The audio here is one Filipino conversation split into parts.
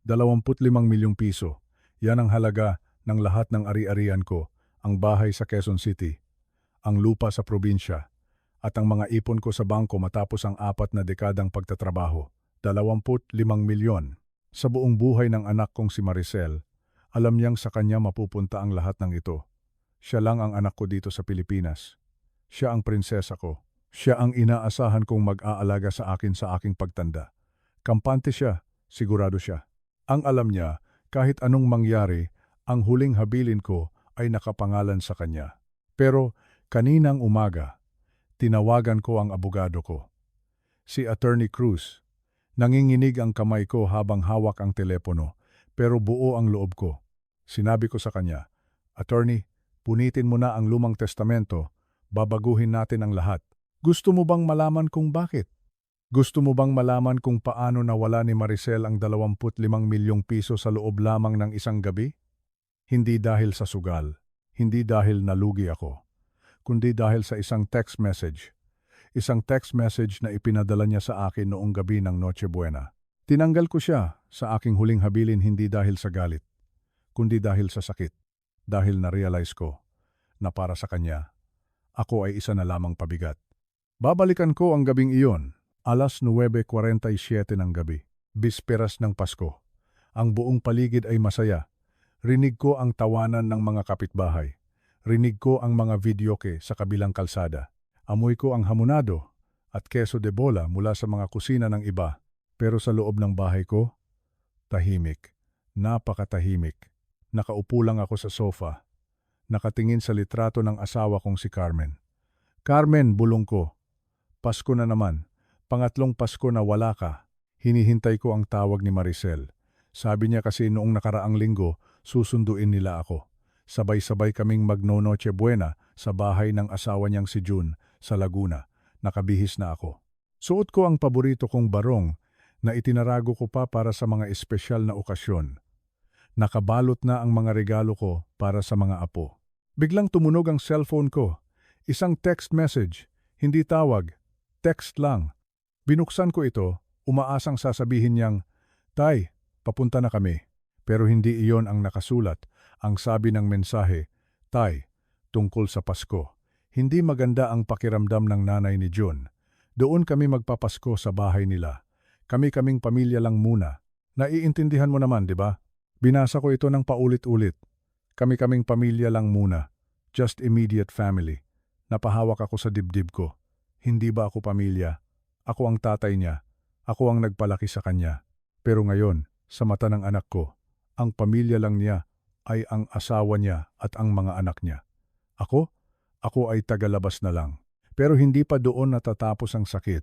25 milyong piso. Yan ang halaga ng lahat ng ari-arian ko, ang bahay sa Quezon City, ang lupa sa probinsya, at ang mga ipon ko sa bangko matapos ang 4 na dekadang pagtatrabaho. 25 milyon. Sa buong buhay ng anak kong si Maricel, alam niyang sa kanya mapupunta ang lahat ng ito. Siya lang ang anak ko dito sa Pilipinas. Siya ang prinsesa ko. Siya ang inaasahan kong mag-aalaga sa akin sa aking pagtanda. Kampante siya, sigurado siya. Ang alam niya, kahit anong mangyari, ang huling habilin ko ay nakapangalan sa kanya. Pero kaninang umaga, tinawagan ko ang abogado ko, si Attorney Cruz. Nanginginig ang kamay ko habang hawak ang telepono, pero buo ang loob ko. Sinabi ko sa kanya, Attorney, punitin mo na ang lumang testamento, babaguhin natin ang lahat. Gusto mo bang malaman kung bakit? Gusto mo bang malaman kung paano nawala ni Maricel ang 25 milyong piso sa loob lamang ng isang gabi? Hindi dahil sa sugal, hindi dahil nalugi ako, kundi dahil sa isang text message. Isang text message na ipinadala niya sa akin noong gabi ng Noche Buena. Tinanggal ko siya sa aking huling habilin hindi dahil sa galit, kundi dahil sa sakit. Dahil na-realize ko na para sa kanya, ako ay isa na lamang pabigat. Babalikan ko ang gabing iyon, 9:47 ng gabi, bisperas ng Pasko. Ang buong paligid ay masaya. Rinig ko ang tawanan ng mga kapitbahay. Rinig ko ang mga videoke sa kabilang kalsada. Amoy ko ang hamonado at keso de bola mula sa mga kusina ng iba. Pero sa loob ng bahay ko, tahimik. Napakatahimik. Nakaupo lang ako sa sofa. Nakatingin sa litrato ng asawa kong si Carmen. Carmen, bulong ko. Pasko na naman. Pangatlong Pasko na wala ka. Hinihintay ko ang tawag ni Maricel. Sabi niya kasi noong nakaraang linggo, susunduin nila ako. Sabay-sabay kaming magno-Noche Buena sa bahay ng asawa niyang si June sa Laguna. Nakabihis na ako. Suot ko ang paborito kong barong na itinarago ko pa para sa mga espesyal na okasyon. Nakabalot na ang mga regalo ko para sa mga apo. Biglang tumunog ang cellphone ko. Isang text message, hindi tawag, text lang. Binuksan ko ito, umaasang sasabihin niyang, Tay, papunta na kami. Pero hindi iyon ang nakasulat. Ang sabi ng mensahe, Tay, tungkol sa Pasko. Hindi maganda ang pakiramdam ng nanay ni June. Doon kami magpapasko sa bahay nila. Kami-kaming pamilya lang muna. Naiintindihan mo naman, di ba? Binasa ko ito ng paulit-ulit. Kami-kaming pamilya lang muna. Just immediate family. Napahawak ako sa dibdib ko. Hindi ba ako pamilya? Ako ang tatay niya. Ako ang nagpalaki sa kanya. Pero ngayon, sa mata ng anak ko, ang pamilya lang niya ay ang asawa niya at ang mga anak niya. Ako? Ako ay tagalabas na lang. Pero hindi pa doon natatapos ang sakit.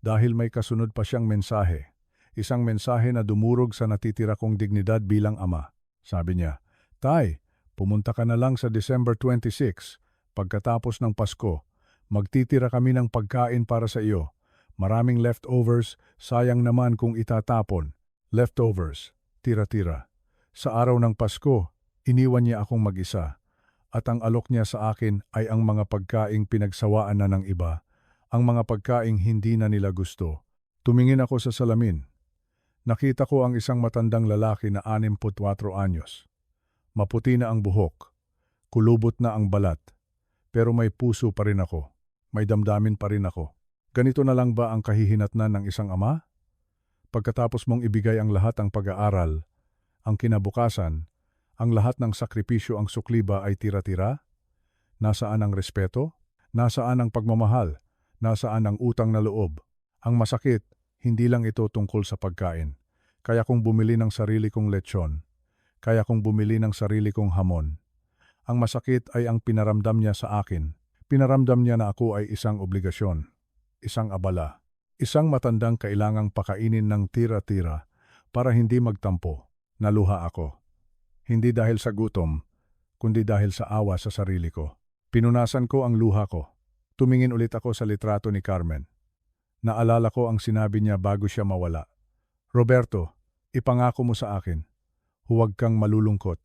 Dahil may kasunod pa siyang mensahe. Isang mensahe na dumurog sa natitira kong dignidad bilang ama. Sabi niya, Tay, pumunta ka na lang sa December 26, pagkatapos ng Pasko. Magtitira kami ng pagkain para sa iyo. Maraming leftovers, sayang naman kung itatapon. Leftovers, tira-tira. Sa araw ng Pasko, iniwan niya akong mag-isa. At ang alok niya sa akin ay ang mga pagkaing pinagsawaan na ng iba. Ang mga pagkaing hindi na nila gusto. Tumingin ako sa salamin. Nakita ko ang isang matandang lalaki na 64 anyos. Maputi na ang buhok. Kulubot na ang balat. Pero may puso pa rin ako. May damdamin pa rin ako. Ganito na lang ba ang kahihinatnan ng isang ama? Pagkatapos mong ibigay ang lahat ng pag-aaral, ang kinabukasan, ang lahat ng sakripisyo ang sukli ba ay tira-tira? Nasaan ang respeto? Nasaan ang pagmamahal? Nasaan ang utang na loob? Ang masakit, hindi lang ito tungkol sa pagkain. Kaya kong bumili ng sarili kong lechon. Kaya kong bumili ng sarili kong hamon. Ang masakit ay ang pinaramdam niya sa akin. Pinaramdam niya na ako ay isang obligasyon, isang abala, isang matandang kailangang pakainin ng tira-tira para hindi magtampo. Naluha ako. Hindi dahil sa gutom, kundi dahil sa awa sa sarili ko. Pinunasan ko ang luha ko. Tumingin ulit ako sa litrato ni Carmen. Naalala ko ang sinabi niya bago siya mawala. Roberto, ipangako mo sa akin. Huwag kang malulungkot.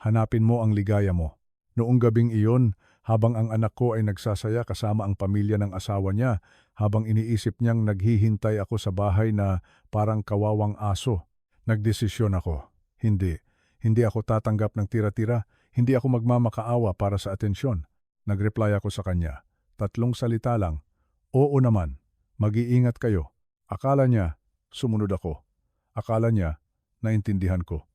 Hanapin mo ang ligaya mo. Noong gabing iyon, habang ang anak ko ay nagsasaya kasama ang pamilya ng asawa niya, habang iniisip niyang naghihintay ako sa bahay na parang kawawang aso, Nagdesisyon ako. Hindi. Hindi ako tatanggap ng tira-tira. Hindi ako magmamakaawa para sa atensyon. Nagreply ako sa kanya. 3 salita lang. Oo naman. Mag-iingat kayo. Akala niya, sumunod ako. Akala niya, naintindihan ko.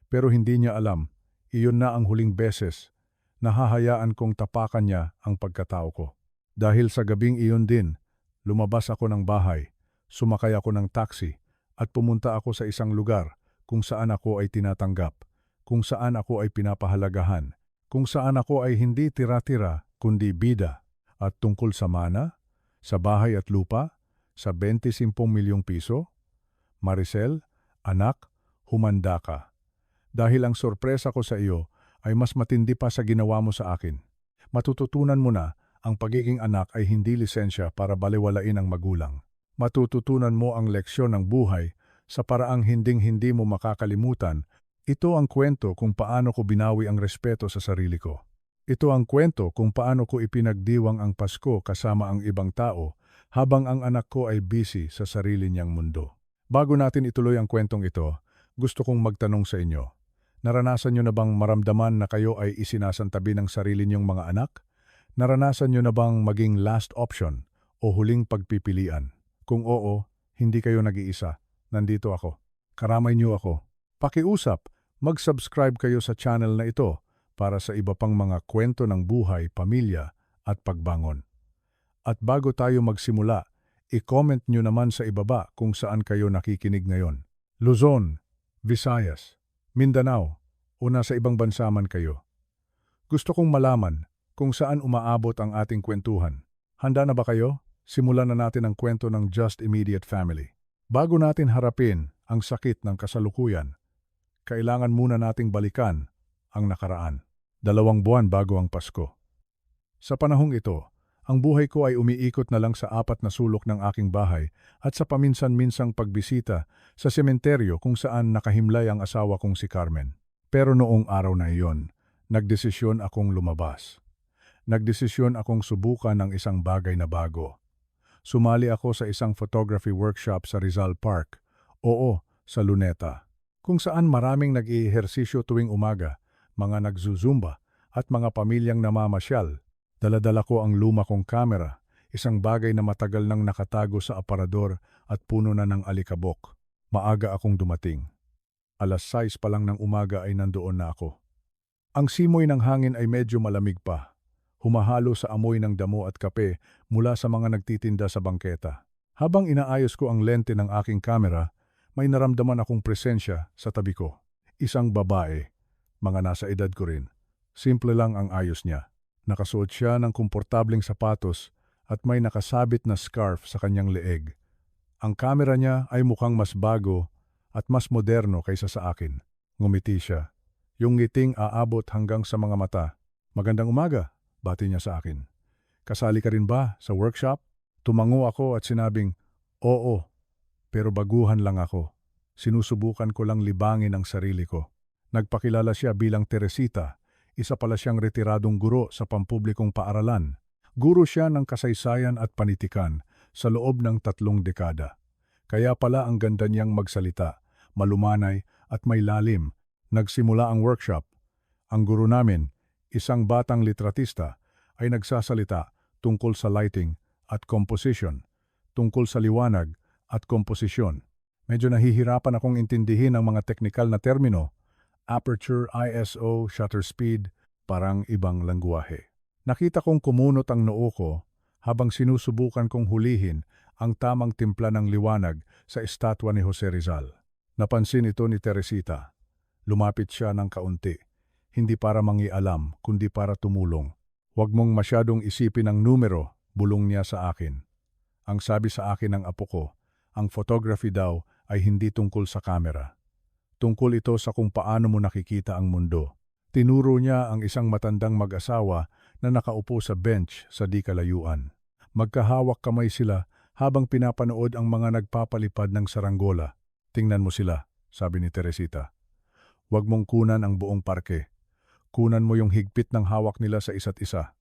Pero hindi niya alam, iyon na ang huling beses na hahayaan kong tapakan niya ang pagkatao ko. Dahil sa gabing iyon din, lumabas ako ng bahay, sumakay ako ng taxi, at pumunta ako sa isang lugar kung saan ako ay tinatanggap, kung saan ako ay pinapahalagahan, kung saan ako ay hindi tira-tira kundi bida. At tungkol sa mana, sa bahay at lupa, sa 25 milyong piso, Maricel, anak, humanda ka. Dahil ang sorpresa ko sa iyo ay mas matindi pa sa ginawa mo sa akin. Matututunan mo na ang pagiging anak ay hindi lisensya para balewalain ang magulang. Matututunan mo ang leksyon ng buhay sa paraang hinding-hindi mo makakalimutan. Ito ang kwento kung paano ko binawi ang respeto sa sarili ko. Ito ang kwento kung paano ko ipinagdiwang ang Pasko kasama ang ibang tao habang ang anak ko ay busy sa sarili niyang mundo. Bago natin ituloy ang kwentong ito, gusto kong magtanong sa inyo. Naranasan niyo na bang maramdaman na kayo ay isinasantabi ng sarili niyong mga anak? Naranasan niyo na bang maging last option o huling pagpipilian? Kung oo, hindi kayo nag-iisa. Nandito ako. Karamay niyo ako. Pakiusap, mag-subscribe kayo sa channel na ito para sa iba pang mga kwento ng buhay, pamilya at pagbangon. At bago tayo magsimula, i-comment nyo naman sa ibaba kung saan kayo nakikinig ngayon. Luzon, Visayas, Mindanao, o nasa ibang bansa man kayo. Gusto kong malaman kung saan umaabot ang ating kwentuhan. Handa na ba kayo? Simulan na natin ang kwento ng Just Immediate Family. Bago natin harapin ang sakit ng kasalukuyan, kailangan muna nating balikan ang nakaraan. 2 buwan bago ang Pasko. Sa panahong ito, ang buhay ko ay umiikot na lang sa 4 na sulok ng aking bahay at sa paminsan-minsang pagbisita sa sementeryo kung saan nakahimlay ang asawa kong si Carmen. Pero noong araw na iyon, nagdesisyon akong lumabas. Nagdesisyon akong subukan ng isang bagay na bago. Sumali ako sa isang photography workshop sa Rizal Park, sa Luneta, kung saan maraming nag-iihersisyo tuwing umaga, mga nagzuzumba at mga pamilyang namamasyal. Dala-dala ko ang luma kong kamera, isang bagay na matagal nang nakatago sa aparador at puno na ng alikabok. Maaga akong dumating. 6:00 pa lang ng umaga ay nandoon na ako. Ang simoy ng hangin ay medyo malamig pa, humahalo sa amoy ng damo at kape mula sa mga nagtitinda sa bangketa. Habang inaayos ko ang lente ng aking kamera, may naramdaman akong presensya sa tabi ko. Isang babae. Mga nasa edad ko rin. Simple lang ang ayos niya. Nakasuot siya ng komportableng sapatos at may nakasabit na scarf sa kanyang leeg. Ang kamera niya ay mukhang mas bago at mas moderno kaysa sa akin. Ngumiti siya. Yung ngiting aabot hanggang sa mga mata. Magandang umaga, bati niya sa akin. Kasali ka rin ba sa workshop? Tumango ako at sinabing, oo, pero baguhan lang ako. Sinusubukan ko lang libangin ang sarili ko. Nagpakilala siya bilang Teresita, isa pala siyang retiradong guro sa pampublikong paaralan. Guro siya ng kasaysayan at panitikan sa loob ng 3 dekada. Kaya pala ang ganda niyang magsalita, malumanay at may lalim. Nagsimula ang workshop. Ang guro namin, isang batang litratista, ay nagsasalita tungkol sa lighting at composition, tungkol sa liwanag at komposisyon. Medyo nahihirapan akong intindihin ang mga teknikal na termino, aperture, ISO, shutter speed, parang ibang langwahe. Nakita kong kumunot ang noo ko habang sinusubukan kong hulihin ang tamang timpla ng liwanag sa estatwa ni Jose Rizal. Napansin ito ni Teresita. Lumapit siya ng kaunti, hindi para mangialam kundi para tumulong. Huwag mong masyadong isipin ang numero, bulong niya sa akin. Ang sabi sa akin ng apo ko, ang photography daw ay hindi tungkol sa kamera. Tungkol ito sa kung paano mo nakikita ang mundo. Tinuro niya ang isang matandang mag-asawa na nakaupo sa bench sa di kalayuan. Magkahawak kamay sila habang pinapanood ang mga nagpapalipad ng saranggola. Tingnan mo sila, sabi ni Teresita. Huwag mong kunan ang buong parke. Kunan mo yung higpit ng hawak nila sa isa't isa.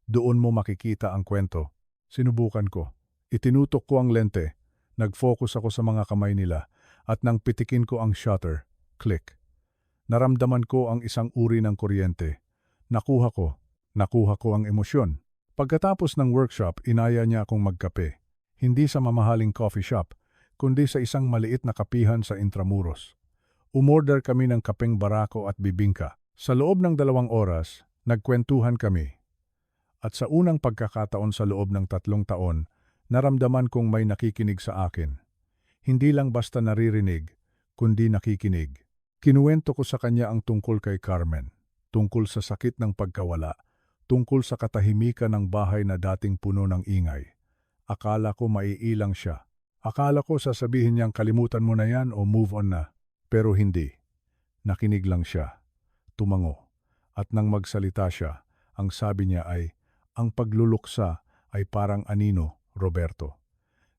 Doon mo makikita ang kwento. Sinubukan ko. Itinutok ko ang lente. Nag-focus ako sa mga kamay nila At nang pitikin ko ang shutter, click. Naramdaman ko ang isang uri ng kuryente. Nakuha ko ang emosyon. Pagkatapos ng workshop, inaya niya akong magkape. Hindi sa mamahaling coffee shop, kundi sa isang maliit na kapihan sa Intramuros. Umorder kami ng kapeng barako at bibingka. Sa loob ng 2 oras, nagkwentuhan kami. At sa unang pagkakataon sa loob ng 3 taon, naramdaman kong may nakikinig sa akin. Hindi lang basta naririnig, kundi nakikinig. Kinuwento ko sa kanya ang tungkol kay Carmen, tungkol sa sakit ng pagkawala, tungkol sa katahimikan ng bahay na dating puno ng ingay. Akala ko maiilang siya. Akala ko sasabihin niyang kalimutan mo na yan o move on na. Pero hindi. Nakinig lang siya. Tumango. At nang magsalita siya, ang sabi niya ay, ang pagluluksa ay parang anino, Roberto.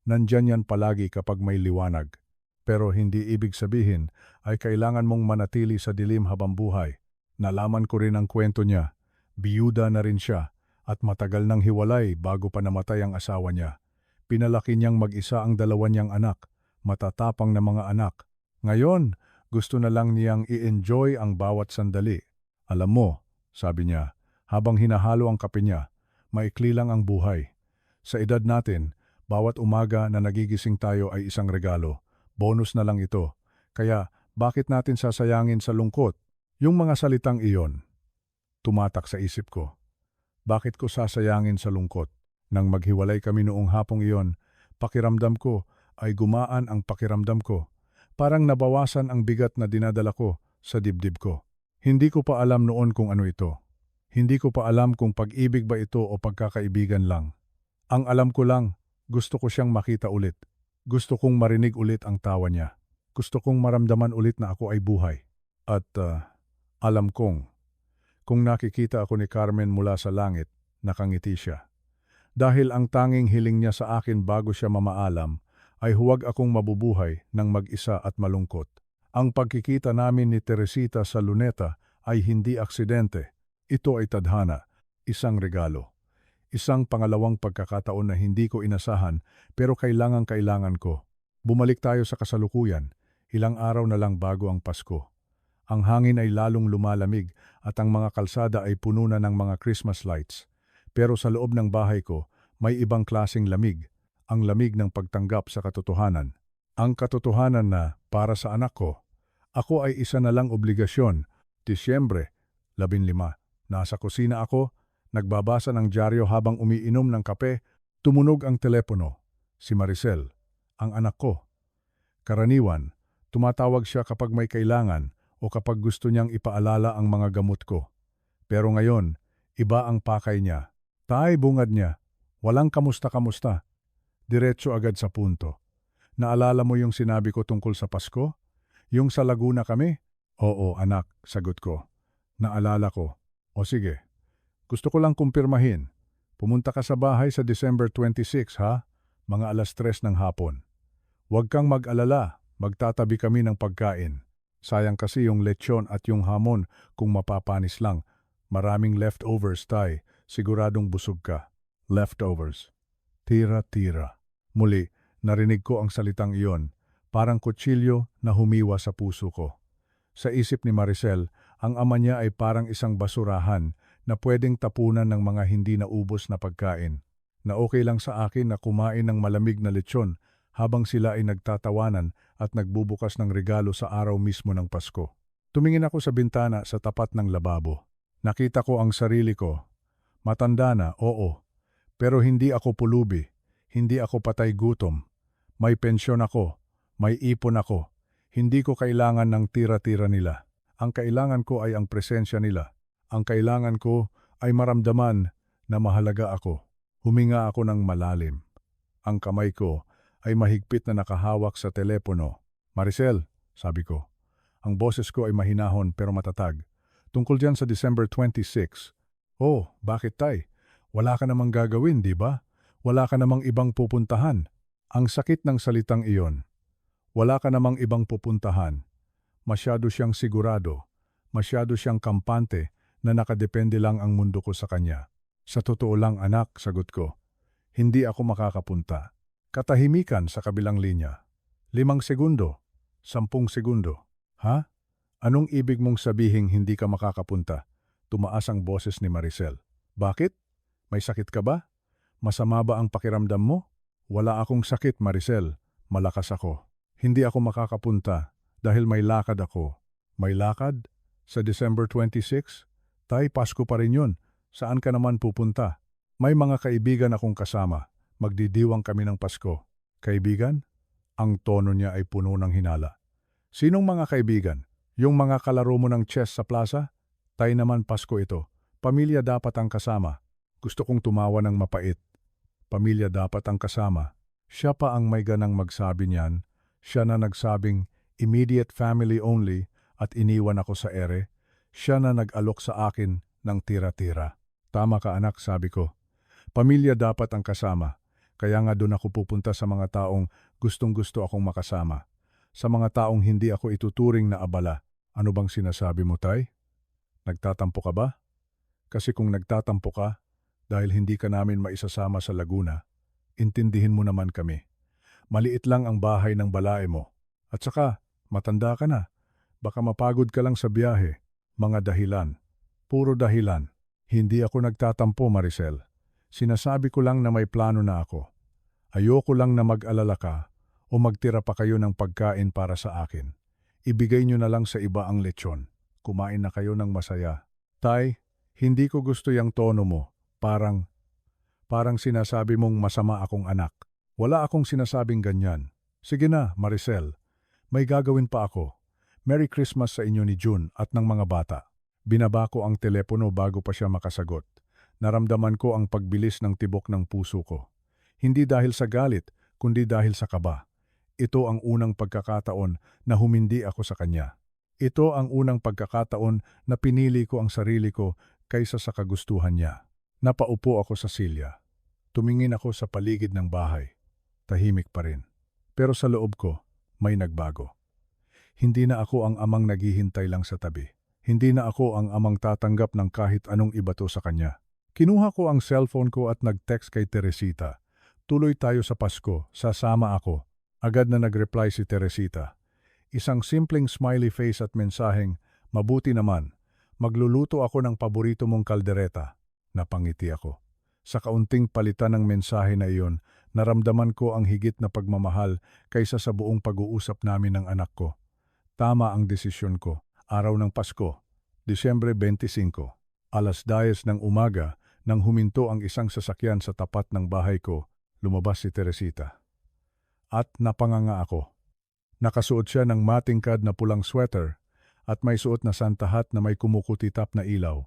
Nandyan yan palagi kapag may liwanag. Pero hindi ibig sabihin ay kailangan mong manatili sa dilim habang buhay. Nalaman ko rin ang kwento niya. Biyuda na rin siya at matagal nang hiwalay bago pa namatay ang asawa niya. Pinalaki niyang mag-isa ang 2 niyang anak, matatapang na mga anak. Ngayon, gusto na lang niyang i-enjoy ang bawat sandali. Alam mo, sabi niya, habang hinahalo ang kape niya, maikli lang ang buhay. Sa edad natin, bawat umaga na nagigising tayo ay isang regalo. Bonus na lang ito. Kaya, bakit natin sasayangin sa lungkot? Yung mga salitang iyon, tumatak sa isip ko. Bakit ko sasayangin sa lungkot? Nang maghiwalay kami noong hapong iyon, pakiramdam ko ay gumaan ang pakiramdam ko. Parang nabawasan ang bigat na dinadala ko sa dibdib ko. Hindi ko pa alam noon kung ano ito. Hindi ko pa alam kung pag-ibig ba ito o pagkakaibigan lang. Ang alam ko lang, gusto ko siyang makita ulit. Gusto kong marinig ulit ang tawa niya. Gusto kong maramdaman ulit na ako ay buhay. At alam kung nakikita ako ni Carmen mula sa langit, nakangiti siya. Dahil ang tanging hiling niya sa akin bago siya mamaalam ay huwag akong mabubuhay ng mag-isa at malungkot. Ang pagkikita namin ni Teresita sa Luneta ay hindi aksidente. Ito ay tadhana, isang regalo. Isang pangalawang pagkakataon na hindi ko inasahan pero kailangan ko. Bumalik tayo sa kasalukuyan, ilang araw na lang bago ang Pasko. Ang hangin ay lalong lumalamig at ang mga kalsada ay puno na ng mga Christmas lights. Pero sa loob ng bahay ko, may ibang klaseng lamig, ang lamig ng pagtanggap sa katotohanan. Ang katotohanan na para sa anak ko, ako ay isa na lang obligasyon. Disyembre, 15, nasa kusina ako, nagbabasa ng dyaryo habang umiinom ng kape, tumunog ang telepono. Si Maricel, ang anak ko. Karaniwan, tumatawag siya kapag may kailangan o kapag gusto niyang ipaalala ang mga gamot ko. Pero ngayon, iba ang pakay niya. Tay, bungad niya. Walang kamusta-kamusta. Diretso agad sa punto. Naalala mo yung sinabi ko tungkol sa Pasko? Yung sa Laguna kami? Oo, anak, sagot ko. Naalala ko. O sige. Gusto ko lang kumpirmahin. Pumunta ka sa bahay sa December 26, ha? Mga 3:00 ng hapon. Huwag kang mag-alala, magtatabi kami ng pagkain. Sayang kasi yung lechon at yung hamon kung mapapanis lang. Maraming leftovers, tay. Siguradong busog ka. Leftovers. Tira-tira. Muli, narinig ko ang salitang iyon. Parang kutsilyo na humiwa sa puso ko. Sa isip ni Maricel, ang ama niya ay parang isang basurahan na pwedeng tapunan ng mga hindi naubos na pagkain. Na okay lang sa akin na kumain ng malamig na lechon habang sila ay nagtatawanan at nagbubukas ng regalo sa araw mismo ng Pasko. Tumingin ako sa bintana sa tapat ng lababo. Nakita ko ang sarili ko. Matanda na, oo. Pero hindi ako pulubi. Hindi ako patay gutom. May pensyon ako. May ipon ako. Hindi ko kailangan ng tira-tira nila. Ang kailangan ko ay ang presensya nila. Ang kailangan ko ay maramdaman na mahalaga ako. Huminga ako ng malalim. Ang kamay ko ay mahigpit na nakahawak sa telepono. Maricel, sabi ko. Ang boses ko ay mahinahon pero matatag. Tungkol diyan sa December 26. Oh, bakit tay? Wala ka namang gagawin, di ba? Wala ka namang ibang pupuntahan. Ang sakit ng salitang iyon. Wala ka namang ibang pupuntahan. Masyado siyang sigurado. Masyado siyang kampante na nakadepende lang ang mundo ko sa kanya. Sa totoo lang anak, sagot ko. Hindi ako makakapunta. Katahimikan sa kabilang linya. 5 segundo. 10 segundo. Ha? Anong ibig mong sabihing hindi ka makakapunta? Tumaas ang boses ni Maricel. Bakit? May sakit ka ba? Masama ba ang pakiramdam mo? Wala akong sakit, Maricel. Malakas ako. Hindi ako makakapunta dahil may lakad ako. May lakad? Sa December 26? Tay, Pasko pa rin yun. Saan ka naman pupunta? May mga kaibigan akong kasama. Magdidiwang kami ng Pasko. Kaibigan? Ang tono niya ay puno ng hinala. Sinong mga kaibigan? Yung mga kalaro mo ng chess sa plaza? Tay naman Pasko ito. Pamilya dapat ang kasama. Gusto kong tumawa ng mapait. Pamilya dapat ang kasama. Siya pa ang may ganang magsabi niyan. Siya na nagsabing immediate family only at iniwan ako sa ere. Siya na nag-alok sa akin ng tira-tira. Tama ka anak, sabi ko. Pamilya dapat ang kasama. Kaya nga doon ako pupunta sa mga taong gustong-gusto akong makasama. Sa mga taong hindi ako ituturing na abala. Ano bang sinasabi mo, Tay? Nagtatampo ka ba? Kasi kung nagtatampo ka, dahil hindi ka namin maisasama sa Laguna, intindihin mo naman kami. Maliit lang ang bahay ng balae mo. At saka, matanda ka na. Baka mapagod ka lang sa biyahe. Mga dahilan. Puro dahilan. Hindi ako nagtatampo, Maricel. Sinasabi ko lang na may plano na ako. Ayoko lang na mag-alala ka o magtira pa kayo ng pagkain para sa akin. Ibigay nyo na lang sa iba ang lechon. Kumain na kayo ng masaya. Tay, hindi ko gusto yung tono mo. Parang sinasabi mong masama akong anak. Wala akong sinasabing ganyan. Sige na, Maricel. May gagawin pa ako. Merry Christmas sa inyo ni June at ng mga bata. Binaba ko ang telepono bago pa siya makasagot. Naramdaman ko ang pagbilis ng tibok ng puso ko. Hindi dahil sa galit, kundi dahil sa kaba. Ito ang unang pagkakataon na humindi ako sa kanya. Ito ang unang pagkakataon na pinili ko ang sarili ko kaysa sa kagustuhan niya. Napaupo ako sa silya. Tumingin ako sa paligid ng bahay. Tahimik pa rin. Pero sa loob ko, may nagbago. Hindi na ako ang amang naghihintay lang sa tabi. Hindi na ako ang amang tatanggap ng kahit anong ibato sa kanya. Kinuha ko ang cellphone ko at nag-text kay Teresita. Tuloy tayo sa Pasko, sasama ako. Agad na nag-reply si Teresita. Isang simpleng smiley face at mensaheng, mabuti naman. Magluluto ako ng paborito mong kaldereta. Napangiti ako. Sa kaunting palitan ng mensahe na iyon, naramdaman ko ang higit na pagmamahal kaysa sa buong pag-uusap namin ng anak ko. Tama ang desisyon ko. Araw ng Pasko, Disyembre 25, alas 10 ng umaga, nang huminto ang isang sasakyan sa tapat ng bahay ko, lumabas si Teresita. At napanganga ako. Nakasuot siya ng matingkad na pulang sweater at may suot na santahat na may kumukutitap na ilaw.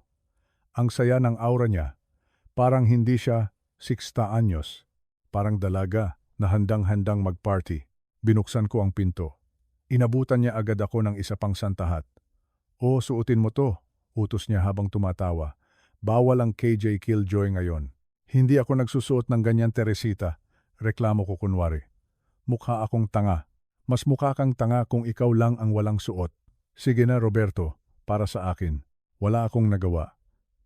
Ang saya ng aura niya, parang hindi siya 60 anyos, parang dalaga na handang-handang mag-party. Binuksan ko ang pinto. Inabutan niya agad ako ng isa pang santahat. O, suotin mo to, utos niya habang tumatawa. Bawal ang KJ Killjoy ngayon. Hindi ako nagsusuot ng ganyan, Teresita. Reklamo ko kunwari. Mukha akong tanga. Mas mukha kang tanga kung ikaw lang ang walang suot. Sige na, Roberto, para sa akin. Wala akong nagawa.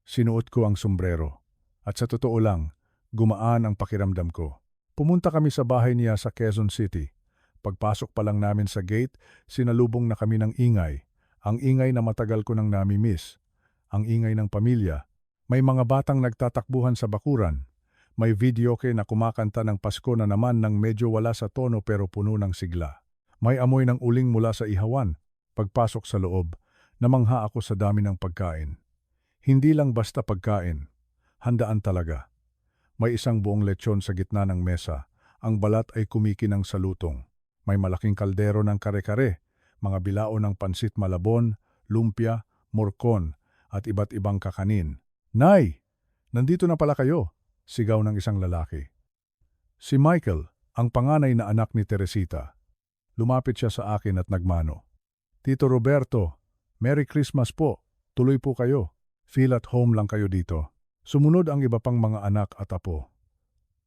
Sinuot ko ang sombrero. At sa totoo lang, gumaan ang pakiramdam ko. Pumunta kami sa bahay niya sa Quezon City. Pagpasok pa lang namin sa gate, sinalubong na kami ng ingay. Ang ingay na matagal ko nang nami-miss. Ang ingay ng pamilya. May mga batang nagtatakbuhan sa bakuran. May videoke na kumakanta ng Pasko na naman ng medyo wala sa tono pero puno ng sigla. May amoy ng uling mula sa ihawan. Pagpasok sa loob, namangha ako sa dami ng pagkain. Hindi lang basta pagkain. Handaan talaga. May isang buong lechon sa gitna ng mesa. Ang balat ay kumikinang sa lutong. May malaking kaldero ng kare-kare, mga bilao ng pansit malabon, lumpia, morcon, at iba't ibang kakanin. Nay! Nandito na pala kayo! Sigaw ng isang lalaki. Si Michael, ang panganay na anak ni Teresita. Lumapit siya sa akin at nagmano. Tito Roberto, Merry Christmas po. Tuloy po kayo. Feel at home lang kayo dito. Sumunod ang iba pang mga anak at apo.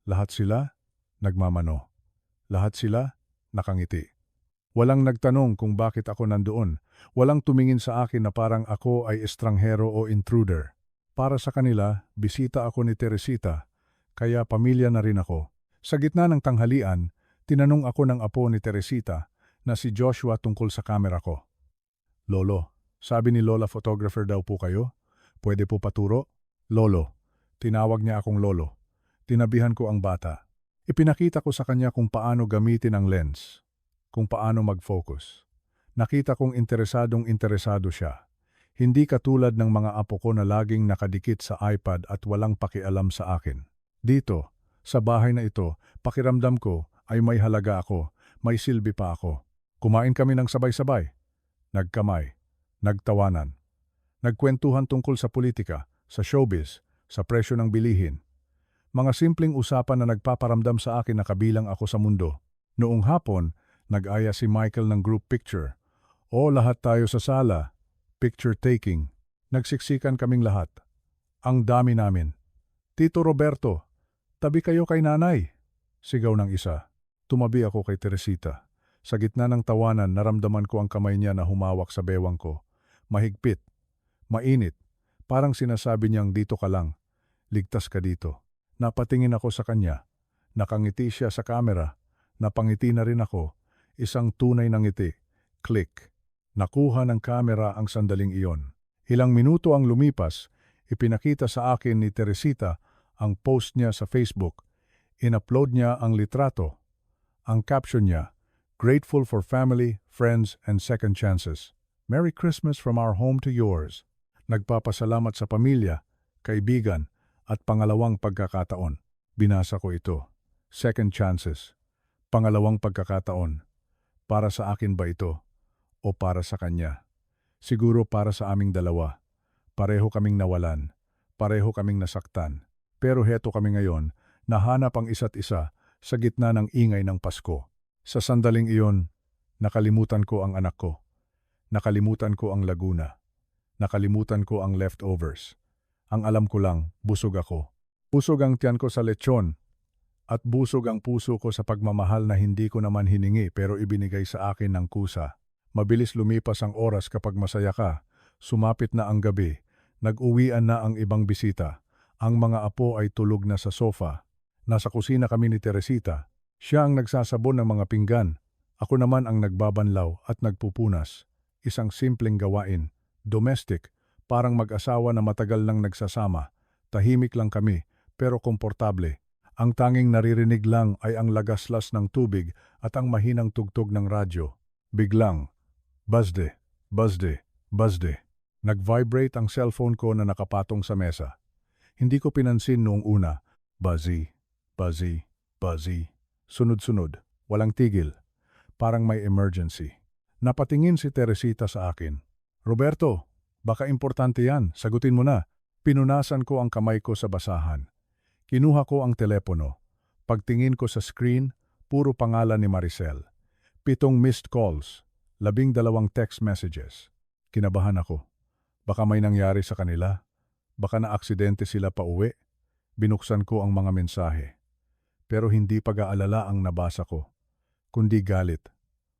Lahat sila, nagmamano. Lahat sila, nakangiti. Walang nagtanong kung bakit ako nandoon. Walang tumingin sa akin na parang ako ay estranghero o intruder. Para sa kanila, bisita ako ni Teresita, kaya pamilya na rin ako. Sa gitna ng tanghalian, tinanong ako ng apo ni Teresita, na si Joshua tungkol sa kamera ko. Lolo, sabi ni Lola photographer daw po kayo? Pwede po paturo? Lolo, tinawag niya akong lolo. Tinabihan ko ang bata. Ipinakita ko sa kanya kung paano gamitin ang lens, kung paano mag-focus. Nakita kong interesado siya. Hindi katulad ng mga apo ko na laging nakadikit sa iPad at walang pakialam sa akin. Dito, sa bahay na ito, pakiramdam ko ay may halaga ako, may silbi pa ako. Kumain kami ng sabay-sabay. Nagkamay, nagtawanan. Nagkwentuhan tungkol sa politika, sa showbiz, sa presyo ng bilihin. Mga simpleng usapan na nagpaparamdam sa akin na kabilang ako sa mundo. Noong hapon, nag-aya si Michael ng group picture. O lahat tayo sa sala, picture taking. Nagsiksikan kaming lahat. Ang dami namin. Tito Roberto, tabi kayo kay nanay. Sigaw ng isa. Tumabi ako kay Teresita. Sa gitna ng tawanan, naramdaman ko ang kamay niya na humawak sa bewang ko. Mahigpit. Mainit. Parang sinasabi niyang dito ka lang. Ligtas ka dito. Napatingin ako sa kanya. Nakangiti siya sa kamera. Napangiti na rin ako. Isang tunay na ngiti. Click. Nakuha ng kamera ang sandaling iyon. Ilang minuto ang lumipas, ipinakita sa akin ni Teresita ang post niya sa Facebook. In-upload niya ang litrato. Ang caption niya, "Grateful for family, friends, and second chances. Merry Christmas from our home to yours." Nagpapasalamat sa pamilya, kaibigan, at pangalawang pagkakataon. Binasa ko ito. Second chances. Pangalawang pagkakataon. Para sa akin ba ito? O para sa kanya? Siguro para sa aming dalawa. Pareho kaming nawalan. Pareho kaming nasaktan. Pero heto kami ngayon, nahanap ang isa't isa sa gitna ng ingay ng Pasko. Sa sandaling iyon, nakalimutan ko ang anak ko. Nakalimutan ko ang Laguna. Nakalimutan ko ang leftovers. Ang alam ko lang, busog ako. Busog ang tiyan ko sa lechon. At busog ang puso ko sa pagmamahal na hindi ko naman hiningi pero ibinigay sa akin ng kusa. Mabilis lumipas ang oras kapag masaya ka. Sumapit na ang gabi. Nag-uwian na ang ibang bisita. Ang mga apo ay tulog na sa sofa. Nasa kusina kami ni Teresita. Siya ang nagsasabon ng mga pinggan. Ako naman ang nagbabanlaw at nagpupunas. Isang simpleng gawain. Domestic. Parang mag-asawa na matagal nang nagsasama. Tahimik lang kami, pero komportable. Ang tanging naririnig lang ay ang lagaslas ng tubig at ang mahinang tugtog ng radyo. Biglang, bazde, bazde, bazde. Nag-vibrate ang cellphone ko na nakapatong sa mesa. Hindi ko pinansin noong una. Buzzy, buzzy, buzzy. Sunod-sunod, walang tigil. Parang may emergency. Napatingin si Teresita sa akin. Roberto, baka importante yan, sagutin mo na. Pinunasan ko ang kamay ko sa basahan. Kinuha ko ang telepono. Pagtingin ko sa screen, puro pangalan ni Maricel. 7 missed calls, 12 text messages. Kinabahan ako. Baka may nangyari sa kanila. Baka na-aksidente sila pa uwi. Binuksan ko ang mga mensahe. Pero hindi pag-aalala ang nabasa ko. Kundi galit.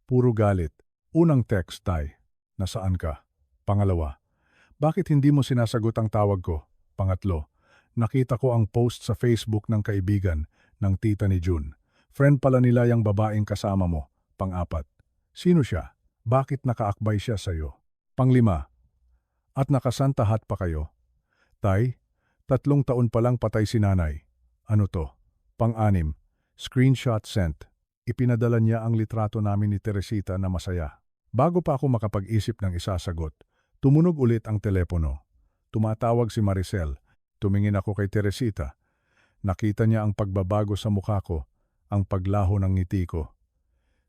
Puro galit. Unang text, Tay. Nasaan ka? Pangalawa. Bakit hindi mo sinasagot ang tawag ko? Pangatlo. Nakita ko ang post sa Facebook ng kaibigan ng tita ni June. Friend pala nila yung babaeng kasama mo. Pang-apat. Sino siya? Bakit nakaakbay siya sa'yo? Panglima. At nakasantahat pa kayo. Tay, 3 taon pa lang patay si nanay. Ano to? Pang-anim. Screenshot sent. Ipinadala niya ang litrato namin ni Teresita na masaya. Bago pa ako makapag-isip ng isasagot, tumunog ulit ang telepono. Tumatawag si Maricel. Tumingin ako kay Teresita. Nakita niya ang pagbabago sa mukha ko, ang paglaho ng ngiti ko.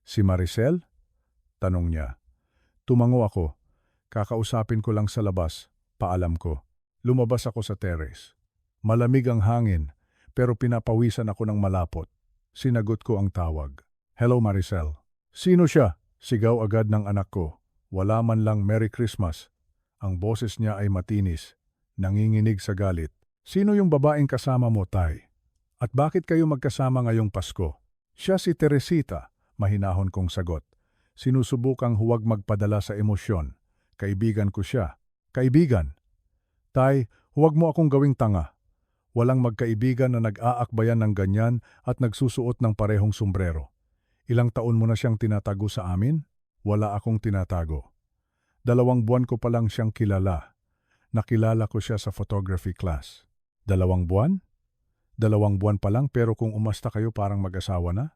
Si Maricel? Tanong niya. Tumango ako. Kakausapin ko lang sa labas, paalam ko. Lumabas ako sa terrace. Malamig ang hangin, pero pinapawisan ako ng malapot. Sinagot ko ang tawag. Hello Maricel. Sino siya? Sigaw agad ng anak ko. Wala man lang Merry Christmas. Ang boses niya ay matinis, nanginginig sa galit. Sino yung babaeng kasama mo, Tay? At bakit kayo magkasama ngayong Pasko? Siya si Teresita, mahinahon kong sagot. Sinusubukang huwag magpadala sa emosyon. Kaibigan ko siya. Kaibigan? Tay, huwag mo akong gawing tanga. Walang magkaibigan na nag-aakbayan ng ganyan at nagsusuot ng parehong sombrero. Ilang taon mo na siyang tinatago sa amin? Wala akong tinatago. 2 buwan ko pa lang siyang kilala. Nakilala ko siya sa photography class. 2 buwan? 2 buwan pa lang pero kung umasta kayo parang mag-asawa na?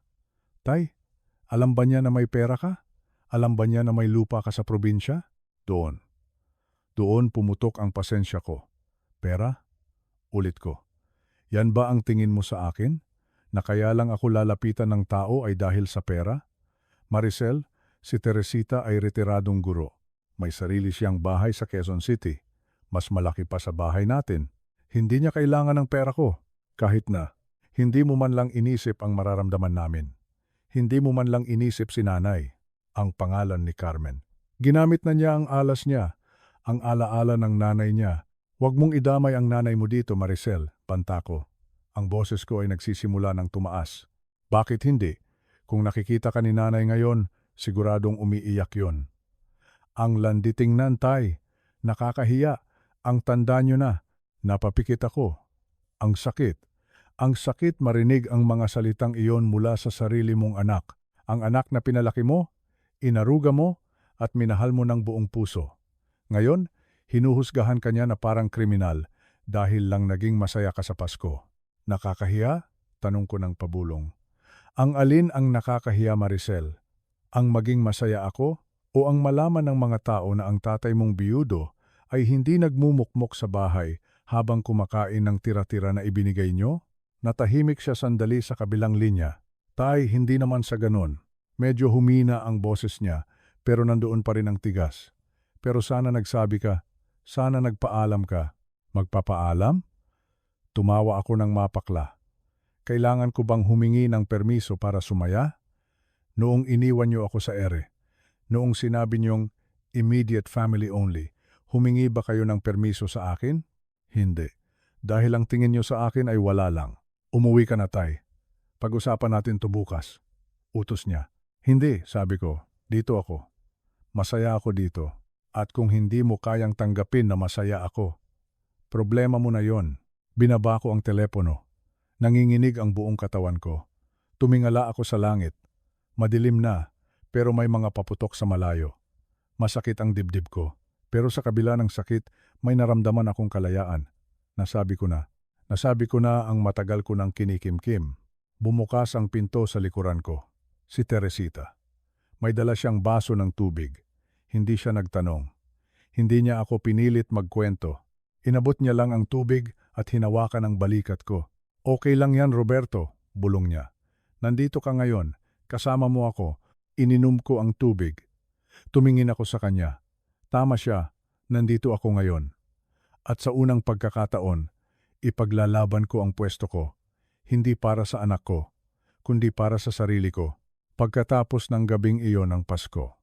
Tay, alam ba niya na may pera ka? Alam ba niya na may lupa ka sa probinsya? Doon. Doon pumutok ang pasensya ko. Pera? Ulit ko. Yan ba ang tingin mo sa akin? Na kaya lang ako lalapitan ng tao ay dahil sa pera? Maricel, si Teresita ay retiradong guro. May sarili siyang bahay sa Quezon City. Mas malaki pa sa bahay natin. Hindi niya kailangan ng pera ko. Kahit na, hindi mo man lang inisip ang mararamdaman namin. Hindi mo man lang inisip si nanay, ang pangalan ni Carmen. Ginamit na niya ang alas niya, ang alaala ng nanay niya. Huwag mong idamay ang nanay mo dito, Maricel, banta ko. Ang boses ko ay nagsisimula ng tumaas. Bakit hindi? Kung nakikita ka ni nanay ngayon, siguradong umiiyak yon. Ang landi tingnan, tay. Nakakahiya. Ang tanda nyo na. Napapikit ako. Ang sakit. Ang sakit marinig ang mga salitang iyon mula sa sarili mong anak. Ang anak na pinalaki mo, inaruga mo, at minahal mo ng buong puso. Ngayon, hinuhusgahan ka niya na parang kriminal dahil lang naging masaya ka sa Pasko. Nakakahiya? Tanong ko ng pabulong. Ang alin ang nakakahiya, Maricel? Ang maging masaya ako o ang malaman ng mga tao na ang tatay mong biyudo ay hindi nagmumukmok sa bahay habang kumakain ng tira-tira na ibinigay nyo? Natahimik siya sandali sa kabilang linya. Tay, hindi naman sa ganon. Medyo humina ang boses niya, pero nandoon pa rin ang tigas. Pero sana nagsabi ka, sana nagpaalam ka. Magpapaalam? Tumawa ako ng mapakla. Kailangan ko bang humingi ng permiso para sumaya? Noong iniwan niyo ako sa ere, noong sinabi niyong immediate family only, humingi ba kayo ng permiso sa akin? Hindi. Dahil ang tingin niyo sa akin ay wala lang. Umuwi ka na, tay. Pag-usapan natin to bukas. Utos niya. Hindi, sabi ko. Dito ako. Masaya ako dito. At kung hindi mo kayang tanggapin na masaya ako, problema mo na yon. Binaba ko ang telepono. Nanginginig ang buong katawan ko. Tumingala ako sa langit. Madilim na, pero may mga paputok sa malayo. Masakit ang dibdib ko. Pero sa kabila ng sakit, may naramdaman akong kalayaan. Nasabi ko na ang matagal ko ng kinikimkim. Bumukas ang pinto sa likuran ko. Si Teresita. May dala siyang baso ng tubig. Hindi siya nagtanong. Hindi niya ako pinilit magkwento. Inabot niya lang ang tubig at hinawakan ang balikat ko. Okay lang yan, Roberto, bulong niya. Nandito ka ngayon, kasama mo ako. Ininom ko ang tubig. Tumingin ako sa kanya. Tama siya, nandito ako ngayon. At sa unang pagkakataon, ipaglalaban ko ang pwesto ko. Hindi para sa anak ko, kundi para sa sarili ko. Pagkatapos ng gabing iyon ng Pasko.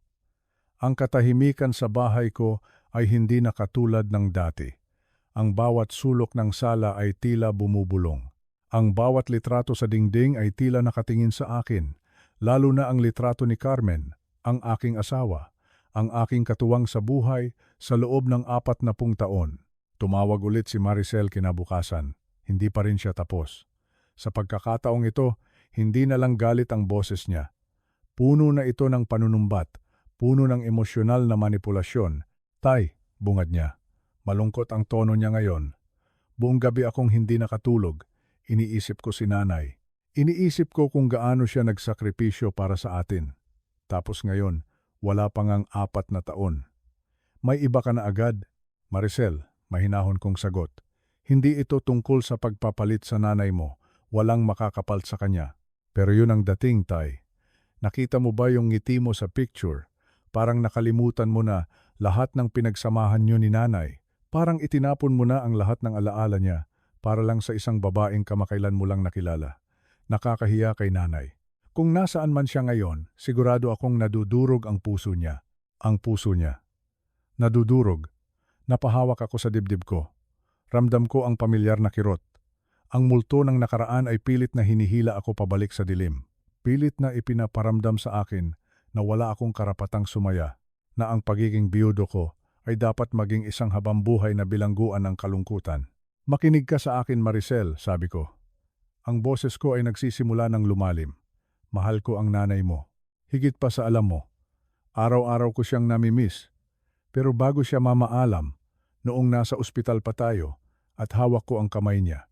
Ang katahimikan sa bahay ko ay hindi na katulad ng dati. Ang bawat sulok ng sala ay tila bumubulong. Ang bawat litrato sa dingding ay tila nakatingin sa akin, lalo na ang litrato ni Carmen, ang aking asawa, ang aking katuwang sa buhay sa loob ng 40 taon. Tumawag ulit si Maricel kinabukasan. Hindi pa rin siya tapos. Sa pagkakataong ito, hindi na lang galit ang boses niya. Puno na ito ng panunumbat, puno ng emosyonal na manipulasyon. Tay, bungad niya. Malungkot ang tono niya ngayon. Buong gabi akong hindi nakatulog. Iniisip ko si nanay. Iniisip ko kung gaano siya nagsakripisyo para sa atin. Tapos ngayon, wala pang ang 4 na taon. May iba ka na agad? Maricel, mahinahon kong sagot. Hindi ito tungkol sa pagpapalit sa nanay mo. Walang makakapal sa kanya. Pero yun ang dating, tay. Nakita mo ba yung ngiti mo sa picture? Parang nakalimutan mo na lahat ng pinagsamahan niyo ni nanay. Parang itinapon mo na ang lahat ng alaala niya para lang sa isang babaeng kamakailan mo lang nakilala. Nakakahiya kay nanay. Kung nasaan man siya ngayon, sigurado akong nadudurog ang puso niya. Ang puso niya. Nadudurog. Napahawak ako sa dibdib ko. Ramdam ko ang pamilyar na kirot. Ang multo ng nakaraan ay pilit na hinihila ako pabalik sa dilim. Pilit na ipinaparamdam sa akin na wala akong karapatang sumaya, na ang pagiging biyudo ko ay dapat maging isang habambuhay na bilangguan ng kalungkutan. Makinig ka sa akin, Maricel, sabi ko. Ang boses ko ay nagsisimula ng lumalim. mahal ko ang nanay mo. Higit pa sa alam mo, araw-araw ko siyang namimiss. Pero bago siya mamaalam, noong nasa ospital pa tayo at hawak ko ang kamay niya,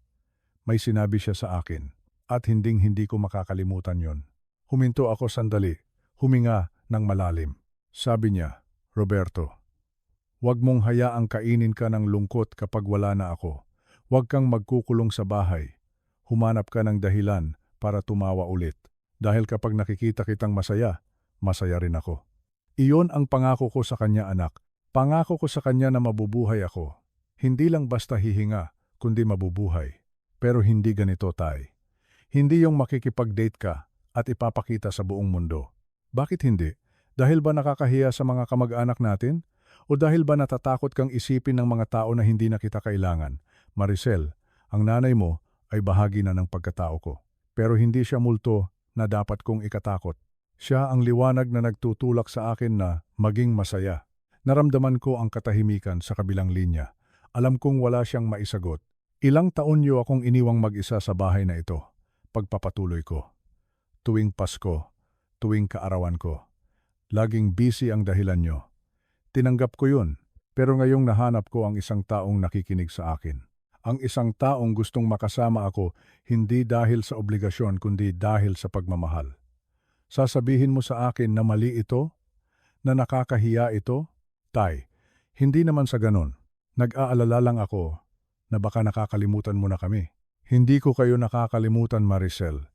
may sinabi siya sa akin at hinding-hindi ko makakalimutan yon. Huminto ako sandali, huminga ng malalim. Sabi niya, Roberto, huwag mong hayaang kainin ka ng lungkot kapag wala na ako. Huwag kang magkukulong sa bahay. Humanap ka ng dahilan para tumawa ulit. Dahil kapag nakikita kitang masaya, masaya rin ako. Iyon ang pangako ko sa kanya, anak. Pangako ko sa kanya na mabubuhay ako. Hindi lang basta hihinga, kundi mabubuhay. Pero hindi ganito, Tay. Hindi yung makikipag-date ka at ipapakita sa buong mundo. Bakit hindi? Dahil ba nakakahiya sa mga kamag-anak natin? O dahil ba natatakot kang isipin ng mga tao na hindi na kita kailangan? Maricel, ang nanay mo ay bahagi na ng pagkatao ko. Pero hindi siya multo na dapat kong ikatakot. Siya ang liwanag na nagtutulak sa akin na maging masaya. Naramdaman ko ang katahimikan sa kabilang linya. Alam kong wala siyang maisagot. Ilang taon niyo akong iniwang mag-isa sa bahay na ito. Pagpapatuloy ko. Tuwing Pasko, tuwing kaarawan ko. Laging busy ang dahilan niyo. Tinanggap ko yun, pero ngayong nahanap ko ang isang taong nakikinig sa akin. Ang isang taong gustong makasama ako hindi dahil sa obligasyon kundi dahil sa pagmamahal. Sasabihin mo sa akin na mali ito? Na nakakahiya ito? Tay, hindi naman sa ganon. Nag-aalala lang ako na baka nakakalimutan mo na kami. Hindi ko kayo nakakalimutan, Maricel.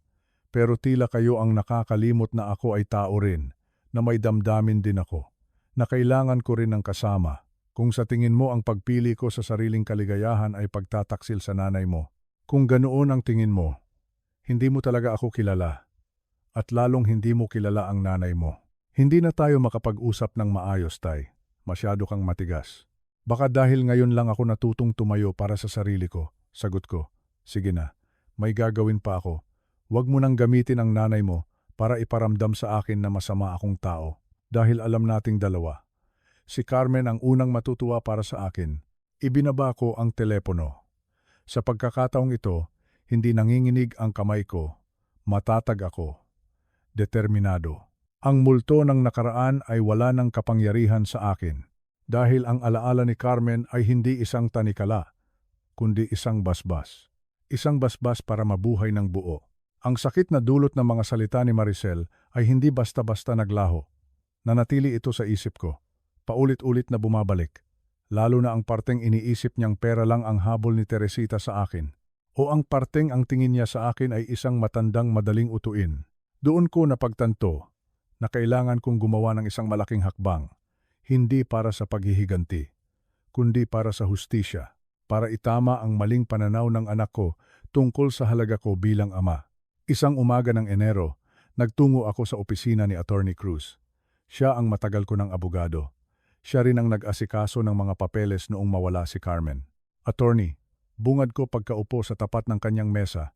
Pero tila kayo ang nakakalimot na ako ay tao rin, na may damdamin din ako, na kailangan ko rin ng kasama. Kung sa tingin mo ang pagpili ko sa sariling kaligayahan ay pagtataksil sa nanay mo, kung ganoon ang tingin mo, hindi mo talaga ako kilala. At lalong hindi mo kilala ang nanay mo. Hindi na tayo makapag-usap ng maayos, Tay. Masyado kang matigas. Baka dahil ngayon lang ako natutong tumayo para sa sarili ko. Sagot ko, sige na, may gagawin pa ako. Huwag mo nang gamitin ang nanay mo para iparamdam sa akin na masama akong tao. Dahil alam nating dalawa. Si Carmen ang unang matutuwa para sa akin. Ibinaba ko ang telepono. Sa pagkakataong ito, hindi nanginginig ang kamay ko. Matatag ako. Determinado. Ang multo ng nakaraan ay wala ng kapangyarihan sa akin. Dahil ang alaala ni Carmen ay hindi isang tanikala, kundi isang basbas. Isang basbas para mabuhay ng buo. Ang sakit na dulot ng mga salita ni Maricel ay hindi basta-basta naglaho. Nanatili ito sa isip ko. Paulit-ulit na bumabalik. Lalo na ang parteng iniisip niyang pera lang ang habol ni Teresita sa akin. O ang parteng ang tingin niya sa akin ay isang matandang madaling utuin. Doon ko napagtanto na kailangan kong gumawa ng isang malaking hakbang. Hindi para sa paghihiganti, kundi para sa hustisya. Para itama ang maling pananaw ng anak ko tungkol sa halaga ko bilang ama. Isang umaga ng Enero, nagtungo ako sa opisina ni Attorney Cruz. Siya ang matagal ko ng abogado. Siya rin ang nag-asikaso ng mga papeles noong mawala si Carmen. Attorney, bungad ko pagkaupo sa tapat ng kanyang mesa.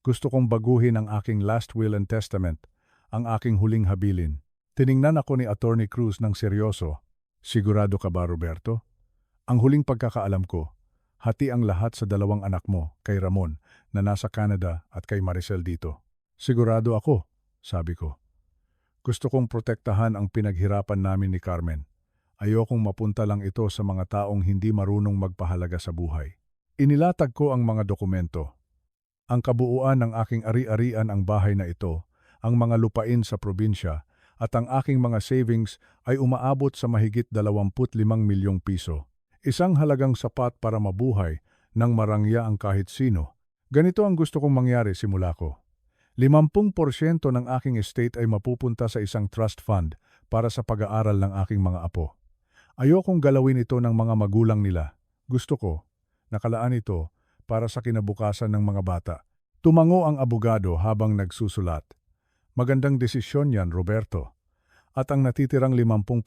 Gusto kong baguhin ang aking last will and testament, ang aking huling habilin. Tiningnan ako ni Attorney Cruz ng seryoso. Sigurado ka ba, Roberto? Ang huling pagkakaalam ko, hati ang lahat sa dalawang anak mo, kay Ramon, na nasa Canada at kay Maricel dito. Sigurado ako, sabi ko. Gusto kong protektahan ang pinaghirapan namin ni Carmen. Ayokong mapunta lang ito sa mga taong hindi marunong magpahalaga sa buhay. Inilatag ko ang mga dokumento. Ang kabuuan ng aking ari-arian ang bahay na ito, ang mga lupain sa probinsya, at ang aking mga savings ay umaabot sa mahigit 25 milyong piso. Isang halagang sapat para mabuhay nang marangya ang kahit sino. Ganito ang gusto kong mangyari simula ko. 50% ng aking estate ay mapupunta sa isang trust fund para sa pag-aaral ng aking mga apo. Ayokong galawin ito ng mga magulang nila. Gusto ko, nakalaan ito para sa kinabukasan ng mga bata. Tumango ang abogado habang nagsusulat. Magandang desisyon yan, Roberto. At ang natitirang 50%,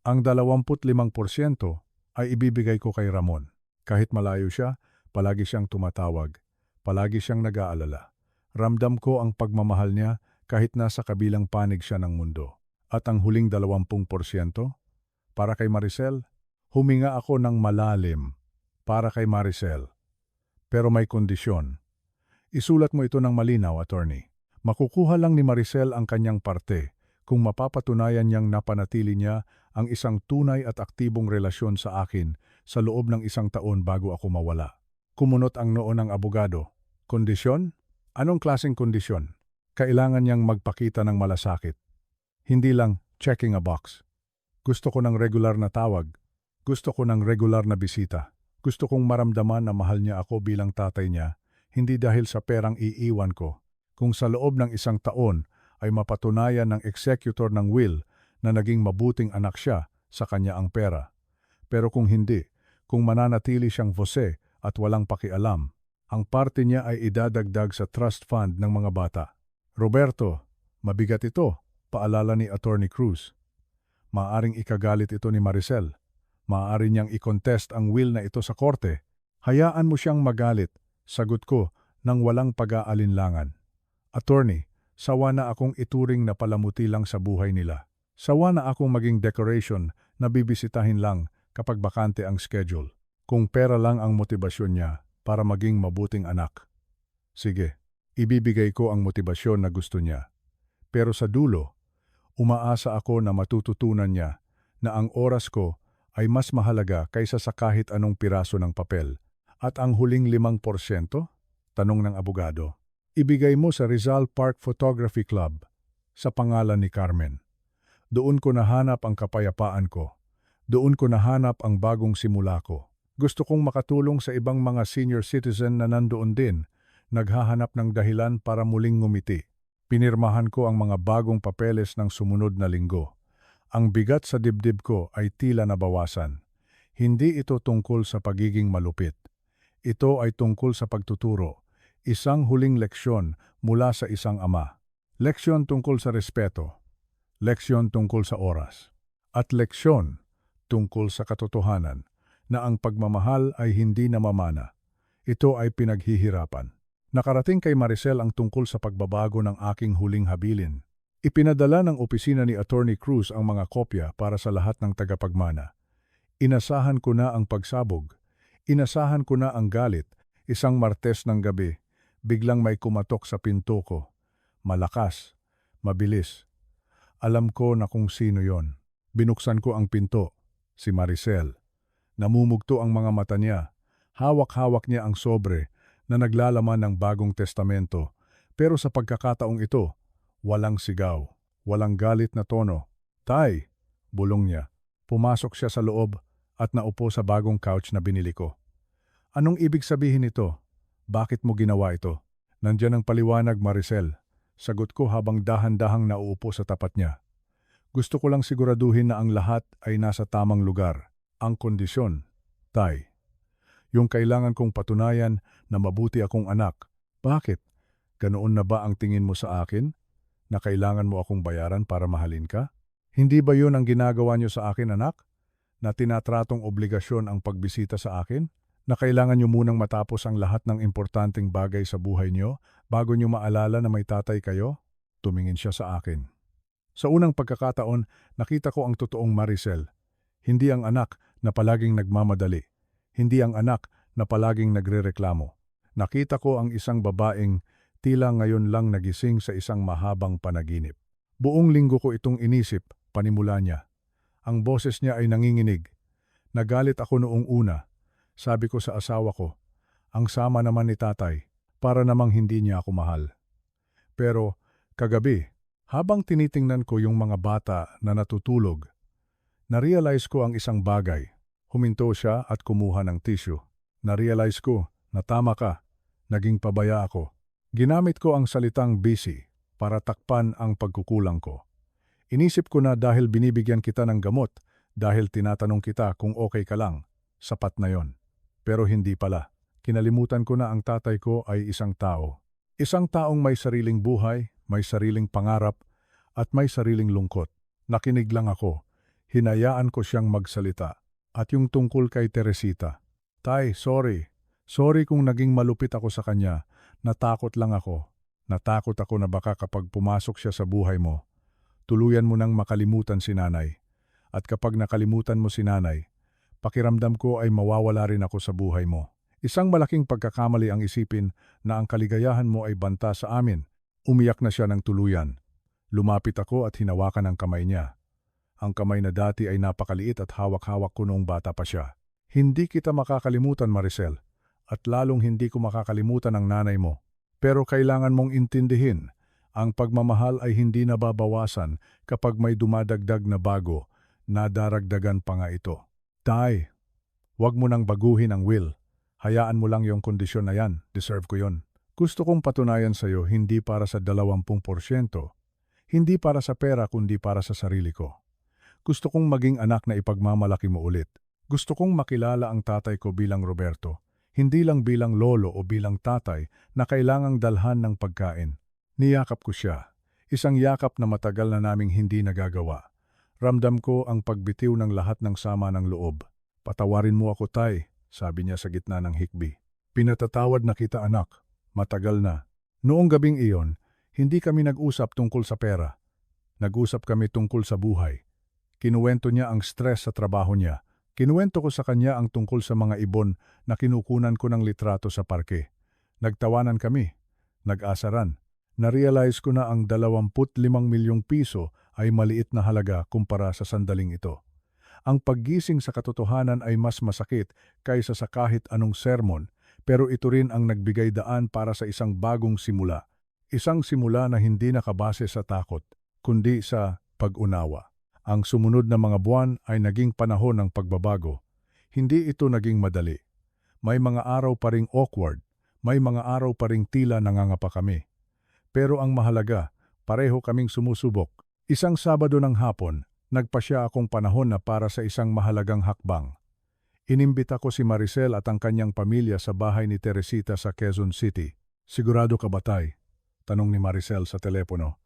ang 25% ay ibibigay ko kay Ramon. Kahit malayo siya, palagi siyang tumatawag. Palagi siyang nag-aalala. Ramdam ko ang pagmamahal niya kahit nasa kabilang panig siya ng mundo. At ang huling 20%, para kay Maricel, huminga ako ng malalim para kay Maricel. Pero may kondisyon. Isulat mo ito ng malinaw, attorney. Makukuha lang ni Maricel ang kanyang parte kung mapapatunayan niyang napanatili niya ang isang tunay at aktibong relasyon sa akin sa loob ng 1 taon bago ako mawala. Kumunot ang noo ng abogado. Kondisyon? Anong klaseng kondisyon? Kailangan niyang magpakita ng malasakit. Hindi lang checking a box. Gusto ko ng regular na tawag. Gusto ko ng regular na bisita. Gusto kong maramdaman na mahal niya ako bilang tatay niya, hindi dahil sa perang iiwan ko. Kung sa loob ng 1 taon ay mapatunayan ng executor ng will na naging mabuting anak siya, sa kanya ang pera. Pero kung hindi, kung mananatili siyang Jose at walang pakialam, ang parte niya ay idadagdag sa trust fund ng mga bata. Roberto, mabigat ito, paalala ni Attorney Cruz. Maaring ikagalit ito ni Maricel. Maaari niyang i-contest ang will na ito sa korte. Hayaan mo siyang magalit, sagot ko nang walang pag-aalinlangan. Attorney, sawa na akong ituring na palamuti lang sa buhay nila. Sawa na akong maging decoration na bibisitahin lang kapag bakante ang schedule. Kung pera lang ang motibasyon niya para maging mabuting anak. Sige, ibibigay ko ang motibasyon na gusto niya. Pero sa dulo, umaasa ako na matututunan niya na ang oras ko ay mas mahalaga kaysa sa kahit anong piraso ng papel. At ang huling 5%? Tanong ng abogado. Ibigay mo sa Rizal Park Photography Club sa pangalan ni Carmen. Doon ko nahanap ang kapayapaan ko. Doon ko nahanap ang bagong simula ko. Gusto kong makatulong sa ibang mga senior citizen na nandoon din, naghahanap ng dahilan para muling ngumiti. Pinirmahan ko ang mga bagong papeles ng sumunod na linggo. Ang bigat sa dibdib ko ay tila nabawasan. Hindi ito tungkol sa pagiging malupit. Ito ay tungkol sa pagtuturo. Isang huling leksyon mula sa isang ama. Leksyon tungkol sa respeto. Leksyon tungkol sa oras. At leksyon tungkol sa katotohanan na ang pagmamahal ay hindi namamana. Ito ay pinaghihirapan. Nakarating kay Maricel ang tungkol sa pagbabago ng aking huling habilin. Ipinadala ng opisina ni Attorney Cruz ang mga kopya para sa lahat ng tagapagmana. Inasahan ko na ang pagsabog. Inasahan ko na ang galit. Isang Martes ng gabi, biglang may kumatok sa pinto ko. Malakas, mabilis. Alam ko na kung sino yon. Binuksan ko ang pinto. Si Maricel. Namumugto ang mga mata niya. Hawak-hawak niya ang sobre na naglalaman ng bagong testamento. Pero sa pagkakataong ito, walang sigaw, walang galit na tono. Tay, bulong niya. Pumasok siya sa loob at naupo sa bagong couch na binili ko. Anong ibig sabihin nito? Bakit mo ginawa ito? Nandiyan ang paliwanag, Maricel. Sagot ko habang dahan-dahang nauupo sa tapat niya. Gusto ko lang siguraduhin na ang lahat ay nasa tamang lugar. Ang kondisyon, Tay. Yung kailangan kong patunayan na mabuti akong anak. Bakit? Ganoon na ba ang tingin mo sa akin? Na kailangan mo akong bayaran para mahalin ka? Hindi ba yun ang ginagawa niyo sa akin, anak? Na tinatratong obligasyon ang pagbisita sa akin? Na kailangan niyo munang matapos ang lahat ng importanteng bagay sa buhay niyo bago niyo maalala na may tatay kayo? Tumingin siya sa akin. Sa unang pagkakataon, nakita ko ang totoong Maricel. Hindi ang anak na palaging nagmamadali. Hindi ang anak na palaging nagrereklamo. Nakita ko ang isang babaeng tila ngayon lang nagising sa isang mahabang panaginip. Buong linggo ko itong inisip, panimula niya. Ang boses niya ay nanginginig. Nagalit ako noong una. Sabi ko sa asawa ko, ang sama naman ni tatay, para namang hindi niya ako mahal. Pero, kagabi, habang tinitingnan ko yung mga bata na natutulog, narealize ko ang isang bagay. Huminto siya at kumuha ng tissue. Narealize ko na tama ka, naging pabaya ako. Ginamit ko ang salitang busy para takpan ang pagkukulang ko. Inisip ko na dahil binibigyan kita ng gamot, dahil tinatanong kita kung okay ka lang, sapat na yon. Pero hindi pala. Kinalimutan ko na ang tatay ko ay isang tao. Isang taong may sariling buhay, may sariling pangarap, at may sariling lungkot. Nakinig lang ako. Hinayaan ko siyang magsalita. At yung tungkol kay Teresita. Tay, sorry. Sorry kung naging malupit ako sa kanya. Natakot lang ako. Natakot ako na baka kapag pumasok siya sa buhay mo, tuluyan mo nang makalimutan si nanay. At kapag nakalimutan mo si nanay, pakiramdam ko ay mawawala rin ako sa buhay mo. Isang malaking pagkakamali ang isipin na ang kaligayahan mo ay banta sa amin. Umiyak na siya ng tuluyan. Lumapit ako at hinawakan ang kamay niya. Ang kamay na dati ay napakaliit at hawak-hawak ko noong bata pa siya. Hindi kita makakalimutan, Maricel, at lalong hindi ko makakalimutan ang nanay mo. Pero kailangan mong intindihin, ang pagmamahal ay hindi nababawasan kapag may dumadagdag na bago, nadaragdagan pa nga ito. Tay, huwag mo nang baguhin ang will. Hayaan mo lang yung kondisyon na yan, deserve ko yon. Gusto kong patunayan sa'yo hindi para sa 20%, hindi para sa pera kundi para sa sarili ko. Gusto kong maging anak na ipagmamalaki mo ulit. Gusto kong makilala ang tatay ko bilang Roberto, hindi lang bilang lolo o bilang tatay na kailangang dalhan ng pagkain. Niyakap ko siya, isang yakap na matagal na naming hindi nagagawa. Ramdam ko ang pagbitiw ng lahat ng sama ng loob. Patawarin mo ako, tay, sabi niya sa gitna ng hikbi. Pinatatawad na kita, anak. Matagal na. Noong gabing iyon, hindi kami nag-usap tungkol sa pera. Nag-usap kami tungkol sa buhay. Kinuwento niya ang stress sa trabaho niya. Kinuwento ko sa kanya ang tungkol sa mga ibon na kinukunan ko ng litrato sa parke. Nagtawanan kami. Nag-asaran. Na-realize ko na ang 25 milyong piso ay maliit na halaga kumpara sa sandaling ito. Ang paggising sa katotohanan ay mas masakit kaysa sa kahit anong sermon, pero ito rin ang nagbigay daan para sa isang bagong simula. Isang simula na hindi nakabase sa takot, kundi sa pag-unawa. Ang sumunod na mga buwan ay naging panahon ng pagbabago. Hindi ito naging madali. May mga araw pa ring awkward, may mga araw pa ring tila nangangapa kami. Pero ang mahalaga, pareho kaming sumusubok. Isang Sabado ng hapon, nagpasya akong panahon na para sa isang mahalagang hakbang. Inimbita ko si Maricel at ang kanyang pamilya sa bahay ni Teresita sa Quezon City. Sigurado ka ba, tay? Tanong ni Maricel sa telepono.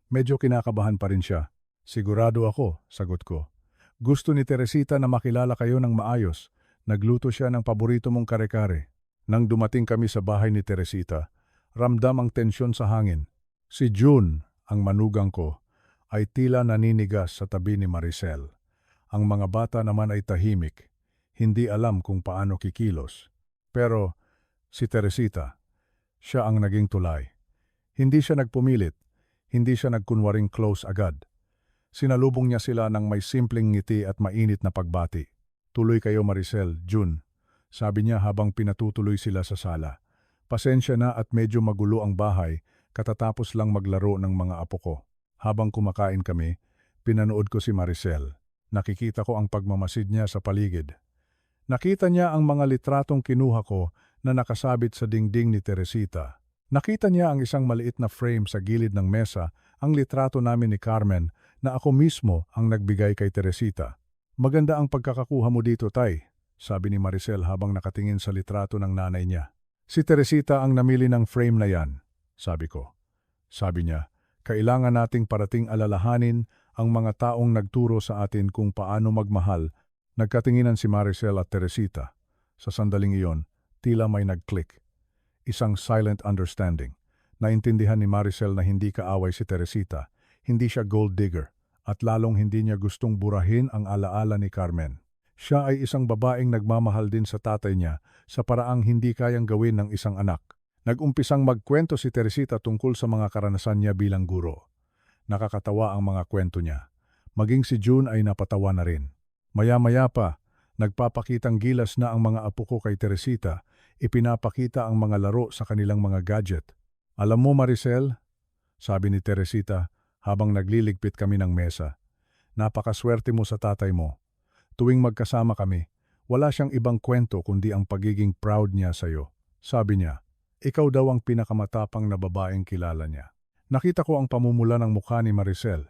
Medyo kinakabahan pa rin siya. Sigurado ako, sagot ko. Gusto ni Teresita na makilala kayo ng maayos. Nagluto siya ng paborito mong kare-kare. Nang dumating kami sa bahay ni Teresita, ramdam ang tensyon sa hangin. Si June, ang manugang ko, ay tila naninigas sa tabi ni Maricel. Ang mga bata naman ay tahimik. Hindi alam kung paano kikilos. Pero si Teresita, siya ang naging tulay. Hindi siya nagpumilit, hindi siya nagkunwaring close agad. Sinalubong niya sila ng may simpleng ngiti at mainit na pagbati. Tuloy kayo, Maricel, June, sabi niya habang pinatutuloy sila sa sala. Pasensya na at medyo magulo ang bahay, katatapos lang maglaro ng mga apo ko. Habang kumakain kami, pinanood ko si Maricel. Nakikita ko ang pagmamasid niya sa paligid. Nakita niya ang mga litratong kinuha ko na nakasabit sa dingding ni Teresita. Nakita niya ang isang maliit na frame sa gilid ng mesa, ang litrato namin ni Carmen na ako mismo ang nagbigay kay Teresita. Maganda ang pagkakakuha mo dito, tay, sabi ni Maricel habang nakatingin sa litrato ng nanay niya. Si Teresita ang namili ng frame na yan, sabi ko. Sabi niya, kailangan nating parating alalahanin ang mga taong nagturo sa atin kung paano magmahal. Nagkatinginan si Maricel at Teresita. Sa sandaling iyon, tila may nag-click. Isang silent understanding. Naintindihan ni Maricel na hindi kaaway si Teresita, hindi siya gold digger, at lalong hindi niya gustong burahin ang alaala ni Carmen. Siya ay isang babaeng nagmamahal din sa tatay niya sa paraang hindi kayang gawin ng isang anak. Nag-umpisang magkwento si Teresita tungkol sa mga karanasan niya bilang guro. Nakakatawa ang mga kwento niya. Maging si June ay napatawa na rin. Maya-maya pa, nagpapakitang gilas na ang mga apo ko kay Teresita, ipinapakita ang mga laro sa kanilang mga gadget. Alam mo, Maricel, sabi ni Teresita habang nagliligpit kami ng mesa, napakaswerte mo sa tatay mo. Tuwing magkasama kami, wala siyang ibang kwento kundi ang pagiging proud niya sa iyo. Sabi niya, ikaw daw ang pinakamatapang na babaeng kilala niya. Nakita ko ang pamumula ng mukha ni Maricel.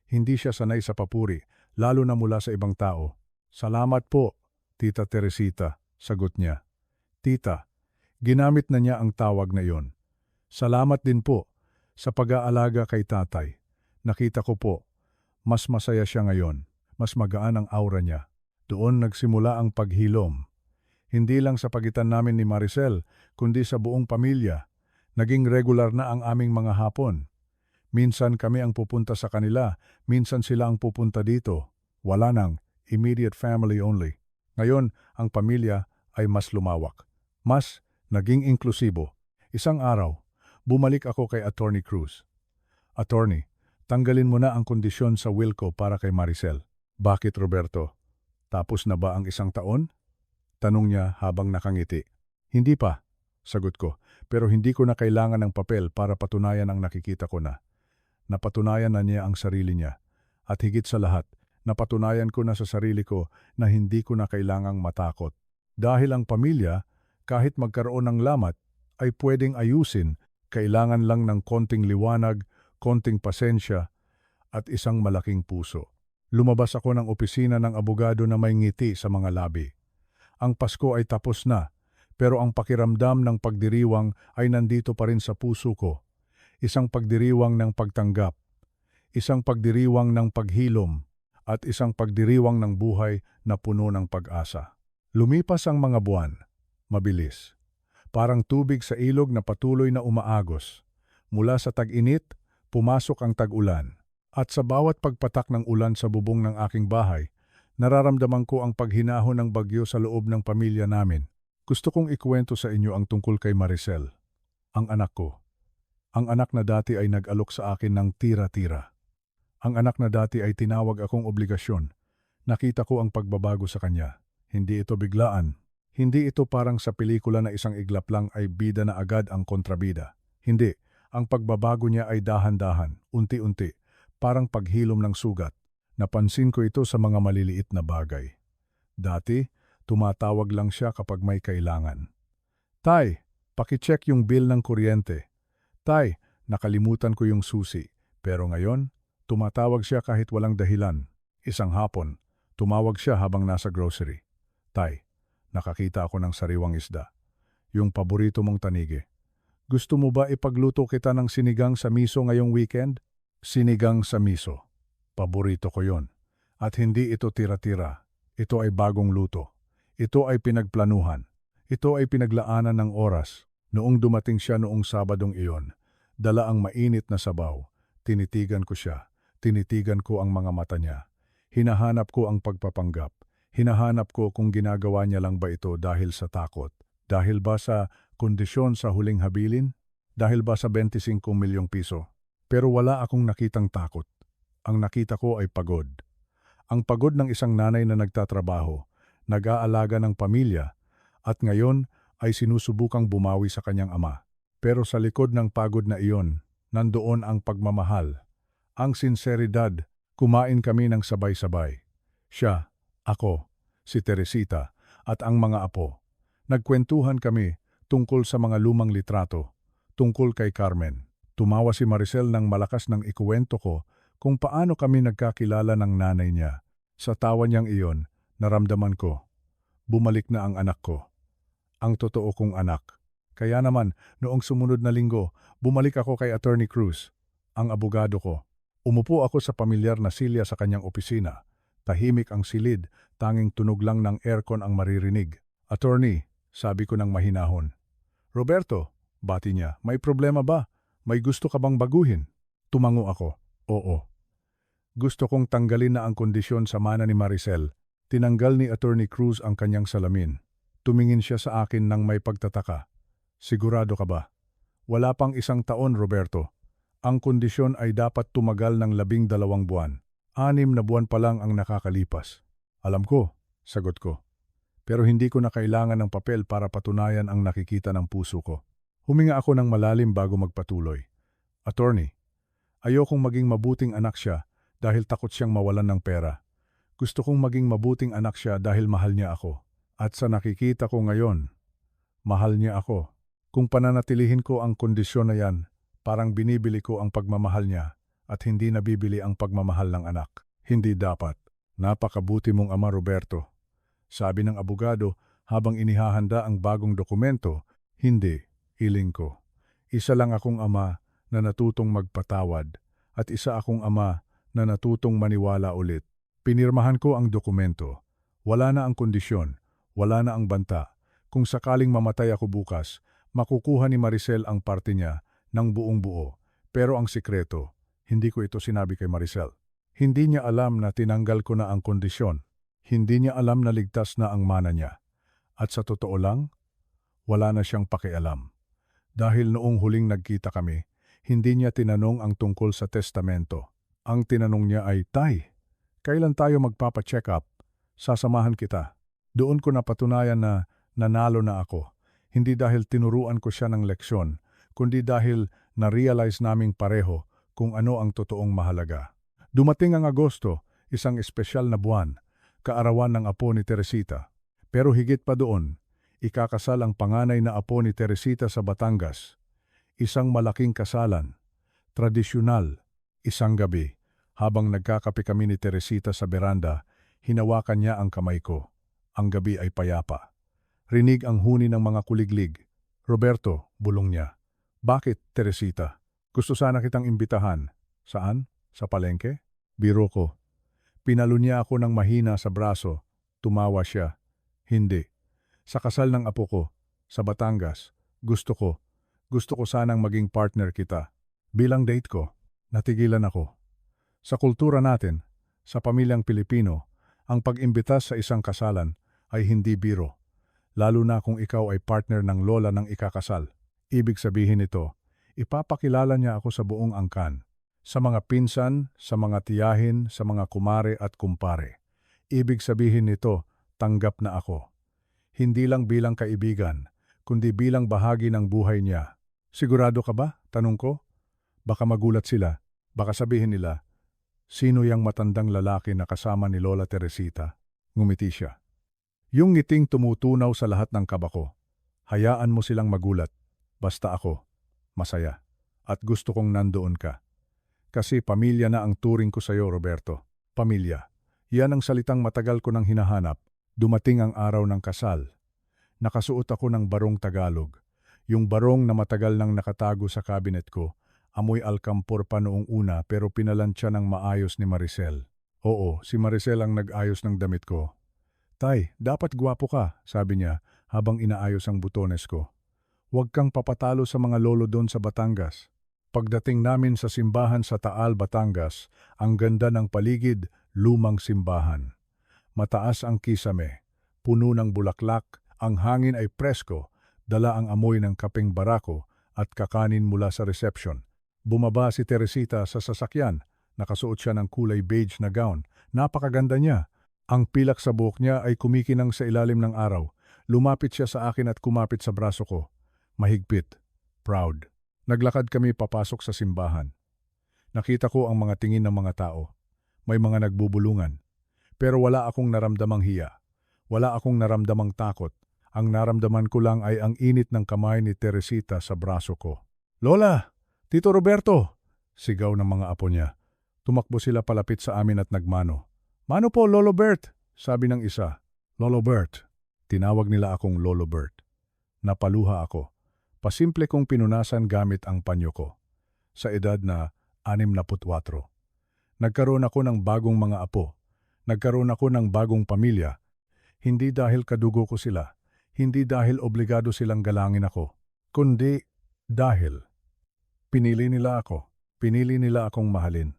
Hindi siya sanay sa papuri, lalo na mula sa ibang tao. Salamat po, Tita Teresita, sagot niya. Tita, ginamit na niya ang tawag na iyon. Salamat din po sa pag-aalaga kay tatay. Nakita ko po, mas masaya siya ngayon, mas magaan ang aura niya. Doon nagsimula ang paghilom. Hindi lang sa pagitan namin ni Maricel, kundi sa buong pamilya. Naging regular na ang aming mga hapon. Minsan kami ang pupunta sa kanila, minsan sila ang pupunta dito. Wala nang, immediate family only. Ngayon, ang pamilya ay mas lumawak. Mas naging inklusibo. Isang araw, Bumalik ako kay Attorney Cruz. Attorney, tanggalin mo na ang kondisyon sa will ko para kay Maricel. Bakit, Roberto? Tapos na ba ang 1 taon? Tanong niya habang nakangiti. Hindi pa, sagot ko, pero hindi ko na kailangan ng papel para patunayan ang nakikita ko na. Napatunayan na niya ang sarili niya. At higit sa lahat, napatunayan ko na sa sarili ko na hindi ko na kailangang matakot. Dahil ang pamilya, kahit magkaroon ng lamat, ay pwedeng ayusin, kailangan lang ng konting liwanag, konting pasensya, at isang malaking puso. Lumabas ako ng opisina ng abogado na may ngiti sa mga labi. Ang Pasko ay tapos na, pero ang pakiramdam ng pagdiriwang ay nandito pa rin sa puso ko. Isang pagdiriwang ng pagtanggap, isang pagdiriwang ng paghilom, at isang pagdiriwang ng buhay na puno ng pag-asa. Lumipas ang mga buwan, mabilis. Parang tubig sa ilog na patuloy na umaagos. Mula sa tag-init, pumasok ang tag-ulan. At sa bawat pagpatak ng ulan sa bubong ng aking bahay, nararamdaman ko ang paghinahon ng bagyo sa loob ng pamilya namin. Gusto kong ikuwento sa inyo ang tungkol kay Maricel, ang anak ko. Ang anak na dati ay nag-alok sa akin ng tira-tira. Ang anak na dati ay tinawag akong obligasyon. Nakita ko ang pagbabago sa kanya. Hindi ito biglaan. Hindi ito parang sa pelikula na isang iglap lang ay bida na agad ang kontrabida. Hindi. Ang pagbabago niya ay dahan-dahan, unti-unti, parang paghilom ng sugat. Napansin ko ito sa mga maliliit na bagay. Dati, tumatawag lang siya kapag may kailangan. Tay, pakicheck yung bill ng kuryente. Tay, nakalimutan ko yung susi. Pero ngayon, tumatawag siya kahit walang dahilan. Isang hapon, tumawag siya habang nasa grocery. Tay, nakakita ako ng sariwang isda. Yung paborito mong tanigi. Gusto mo ba ipagluto kita ng sinigang sa miso ngayong weekend? Sinigang sa miso. Paborito ko yon. At hindi ito tira-tira. Ito ay bagong luto. Ito ay pinagplanuhan. Ito ay pinaglaanan ng oras. Noong dumating siya noong Sabadong iyon, dala ang mainit na sabaw. Tinitigan ko siya. Tinitigan ko ang mga mata niya. Hinahanap ko ang pagpapanggap. Hinahanap ko kung ginagawa niya lang ba ito dahil sa takot. Dahil ba sa kondisyon sa huling habilin? Dahil ba sa 25 milyong piso? Pero wala akong nakitang takot. Ang nakita ko ay pagod. Ang pagod ng isang nanay na nagtatrabaho, nag-aalaga ng pamilya, at ngayon ay sinusubukang bumawi sa kanyang ama. Pero sa likod ng pagod na iyon, nandoon ang pagmamahal. Ang sinseridad, kumain kami ng sabay-sabay. Siya, ako, si Teresita, at ang mga apo. Nagkwentuhan kami tungkol sa mga lumang litrato, tungkol kay Carmen. Tumawa si Maricel ng malakas nang ikuwento ko kung paano kami nagkakilala ng nanay niya. Sa tawa niyang iyon, naramdaman ko, bumalik na ang anak ko. Ang totoo kong anak. Kaya naman, noong sumunod na linggo, bumalik ako kay Attorney Cruz, ang abogado ko. Umupo ako sa pamilyar na silya sa kanyang opisina. Tahimik ang silid, tanging tunog lang ng aircon ang maririnig. Attorney, sabi ko ng mahinahon. Roberto, bati niya, may problema ba? May gusto ka bang baguhin? Tumango ako. Oo. Gusto kong tanggalin na ang kondisyon sa mana ni Maricel. Tinanggal ni Attorney Cruz ang kanyang salamin. Tumingin siya sa akin ng may pagtataka. Sigurado ka ba? Wala pang 1 taon, Roberto. Ang kondisyon ay dapat tumagal ng 12 buwan. 6 na buwan pa lang ang nakakalipas. Alam ko, sagot ko. Pero hindi ko na kailangan ng papel para patunayan ang nakikita ng puso ko. Huminga ako ng malalim bago magpatuloy. Attorney, ayokong maging mabuting anak siya dahil takot siyang mawalan ng pera. Gusto kong maging mabuting anak siya dahil mahal niya ako. At sa nakikita ko ngayon, mahal niya ako. Kung pananatilihin ko ang kondisyon na yan, parang binibili ko ang pagmamahal niya at hindi nabibili ang pagmamahal ng anak. Hindi dapat. Napakabuti mong ama, Roberto. Sabi ng abogado habang inihahanda ang bagong dokumento, hindi, hiling ko. Isa lang akong ama na natutong magpatawad at isa akong ama na natutong maniwala ulit. Pinirmahan ko ang dokumento. Wala na ang kondisyon, wala na ang banta. Kung sakaling mamatay ako bukas, makukuha ni Maricel ang parte niya ng buong buo. Pero ang sikreto, hindi ko ito sinabi kay Maricel. Hindi niya alam na tinanggal ko na ang kondisyon. Hindi niya alam na ligtas na ang mana niya. At sa totoo lang, wala na siyang pakialam. Dahil noong huling nagkita kami, hindi niya tinanong ang tungkol sa testamento. Ang tinanong niya ay, Tay, kailan tayo magpapa-check up? Sasamahan kita. Doon ko napatunayan na nanalo na ako. Hindi dahil tinuruan ko siya ng leksyon, kundi dahil na-realize naming pareho kung ano ang totoong mahalaga. Dumating ang Agosto, isang espesyal na buwan, kaarawan ng apo ni Teresita. Pero higit pa doon, ikakasal ang panganay na apo ni Teresita sa Batangas. Isang malaking kasalan, tradisyonal, isang gabi. Habang nagkakape kami ni Teresita sa beranda, hinawakan niya ang kamay ko. Ang gabi ay payapa. Rinig ang huni ng mga kuliglig. Roberto, bulong niya. Bakit, Teresita? Gusto sana kitang imbitahan. Saan? Sa palengke? Biro ko. Pinalo niya ako ng mahina sa braso. Tumawa siya. Hindi. Sa kasal ng apo ko, sa Batangas, gusto ko sanang maging partner kita. Bilang date ko, natigilan ako. Sa kultura natin, sa pamilyang Pilipino, ang pag-imbita sa isang kasalan ay hindi biro. Lalo na kung ikaw ay partner ng lola ng ikakasal. Ibig sabihin nito, ipapakilala niya ako sa buong angkan. Sa mga pinsan, sa mga tiyahin, sa mga kumare at kumpare. Ibig sabihin nito, tanggap na ako. Hindi lang bilang kaibigan, kundi bilang bahagi ng buhay niya. Sigurado ka ba? Tanong ko. Baka magulat sila. Baka sabihin nila, sino yang matandang lalaki na kasama ni Lola Teresita? Ngumiti siya. Yung ngiting tumutunaw sa lahat ng kaba ko. Hayaan mo silang magulat. Basta ako, masaya. At gusto kong nandoon ka. Kasi pamilya na ang turing ko sa'yo, Roberto. Pamilya. Yan ang salitang matagal ko nang hinahanap. Dumating ang araw ng kasal. Nakasuot ako ng barong Tagalog. Yung barong na matagal nang nakatago sa kabinet ko. Amoy alkampor pa noong una pero pinalansya ng maayos ni Maricel. Oo, si Maricel ang nag-ayos ng damit ko. Tay, dapat gwapo ka, sabi niya habang inaayos ang butones ko. Huwag kang papatalo sa mga lolo doon sa Batangas. Pagdating namin sa simbahan sa Taal, Batangas, ang ganda ng paligid, lumang simbahan. Mataas ang kisame, puno ng bulaklak, ang hangin ay presko, dala ang amoy ng kapeng barako at kakanin mula sa reception. Bumaba si Teresita sa sasakyan, nakasuot siya ng kulay beige na gown. Napakaganda niya. Ang pilak sa buhok niya ay kumikinang sa ilalim ng araw. Lumapit siya sa akin at kumapit sa braso ko. Mahigpit, proud. Naglakad kami papasok sa simbahan. Nakita ko ang mga tingin ng mga tao. May mga nagbubulungan. Pero wala akong naramdamang hiya. Wala akong naramdamang takot. Ang naramdaman ko lang ay ang init ng kamay ni Teresita sa braso ko. Lola! Tito Roberto! Sigaw ng mga apo niya. Tumakbo sila palapit sa amin at nagmano. Mano po, Lolo Bert! Sabi ng isa. Lolo Bert. Tinawag nila akong Lolo Bert. Napaluha ako. Pasimple kong pinunasan gamit ang panyo ko. Sa edad na 64. Nagkaroon ako ng bagong mga apo. Nagkaroon ako ng bagong pamilya. Hindi dahil kadugo ko sila. Hindi dahil obligado silang galangin ako. Kundi dahil pinili nila ako. Pinili nila akong mahalin.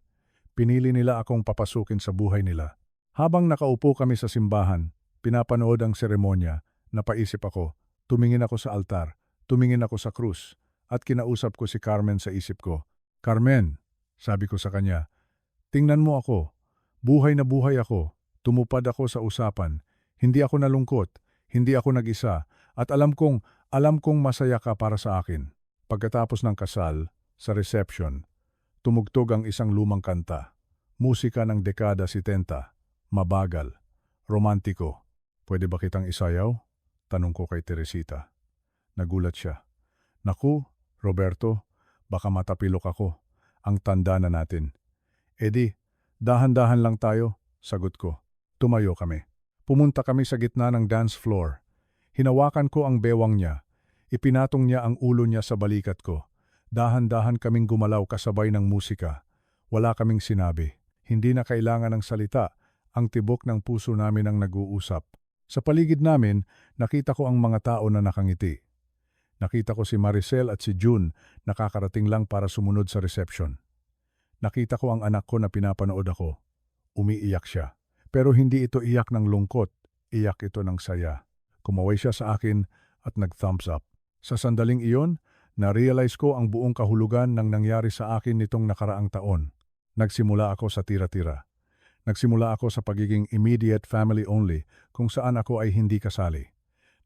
Pinili nila akong papasukin sa buhay nila. Habang nakaupo kami sa simbahan, pinapanood ang seremonya, napaisip ako, tumingin ako sa altar. Tumingin ako sa krus at kinausap ko si Carmen sa isip ko. Carmen, sabi ko sa kanya, tingnan mo ako. Buhay na buhay ako. Tumupad ako sa usapan. Hindi ako nalungkot. Hindi ako nag-isa. At alam kong masaya ka para sa akin. Pagkatapos ng kasal, sa reception, tumugtog ang isang lumang kanta. Musika ng dekada 70. Mabagal. Romantiko. Pwede ba kitang isayaw? Tanong ko kay Teresita. Nagulat siya. Naku, Roberto, baka matapilok ako. Ang tanda na natin. Edi, dahan-dahan lang tayo, sagot ko. Tumayo kami. Pumunta kami sa gitna ng dance floor. Hinawakan ko ang bewang niya. Ipinatong niya ang ulo niya sa balikat ko. Dahan-dahan kaming gumalaw kasabay ng musika. Wala kaming sinabi. Hindi na kailangan ng salita. Ang tibok ng puso namin ang nag-uusap. Sa paligid namin, nakita ko ang mga tao na nakangiti. Nakita ko si Maricel at si June nakakarating lang para sumunod sa reception. Nakita ko ang anak ko na pinapanood ako. Umiiyak siya. Pero hindi ito iyak ng lungkot, iyak ito ng saya. Kumaway siya sa akin at nag-thumbs up. Sa sandaling iyon, Na-realize ko ang buong kahulugan ng nangyari sa akin nitong nakaraang taon. Nagsimula ako sa tira-tira. Nagsimula ako sa pagiging immediate family only kung saan ako ay hindi kasali.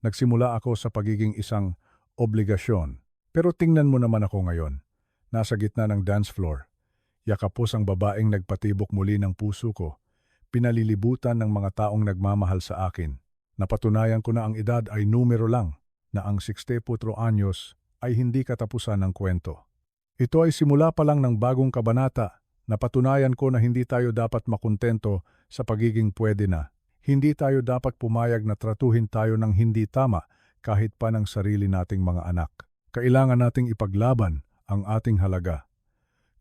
Nagsimula ako sa pagiging isang obligasyon. Pero tingnan mo naman ako ngayon. Nasa gitna ng dance floor. Yakapos ang babaeng nagpatibok muli ng puso ko. Pinalilibutan ng mga taong nagmamahal sa akin. Napatunayan ko na ang edad ay numero lang, na ang 64 anyos ay hindi katapusan ng kwento. Ito ay simula pa lang ng bagong kabanata. Napatunayan ko na hindi tayo dapat makontento sa pagiging pwede na. Hindi tayo dapat pumayag na tratuhin tayo ng hindi tama kahit pa ng sarili nating mga anak. Kailangan nating ipaglaban ang ating halaga.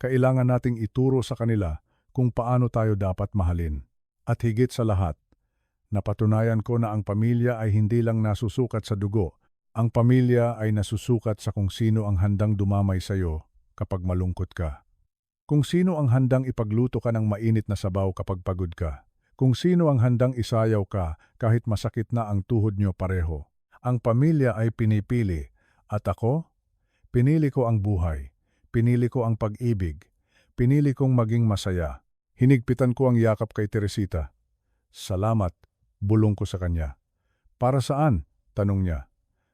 Kailangan nating ituro sa kanila kung paano tayo dapat mahalin. At higit sa lahat, napatunayan ko na ang pamilya ay hindi lang nasusukat sa dugo. Ang pamilya ay nasusukat sa kung sino ang handang dumamay sa iyo kapag malungkot ka. Kung sino ang handang ipagluto ka ng mainit na sabaw kapag pagod ka. Kung sino ang handang isayaw ka kahit masakit na ang tuhod niyo pareho. Ang pamilya ay pinipili. At ako? Pinili ko ang buhay. Pinili ko ang pag-ibig. Pinili kong maging masaya. Hinigpitan ko ang yakap kay Teresita. Salamat, bulong ko sa kanya. Para saan? Tanong niya.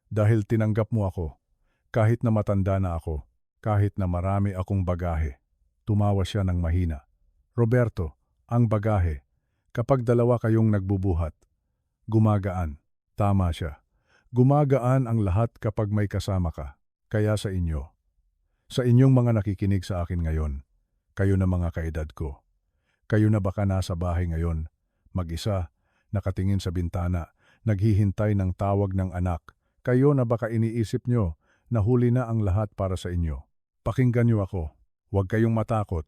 Dahil tinanggap mo ako. Kahit na matanda na ako. Kahit na marami akong bagahe. Tumawa siya ng mahina. Roberto, ang bagahe. Kapag dalawa kayong nagbubuhat. Gumagaan. Tama siya. Gumagaan ang lahat kapag may kasama ka. Kaya sa inyo. Sa inyong mga nakikinig sa akin ngayon. Kayo na mga kaedad ko. Kayo na baka nasa bahay ngayon, mag-isa, nakatingin sa bintana, naghihintay ng tawag ng anak. Kayo na baka iniisip nyo na huli na ang lahat para sa inyo. Pakinggan nyo ako. Huwag kayong matakot.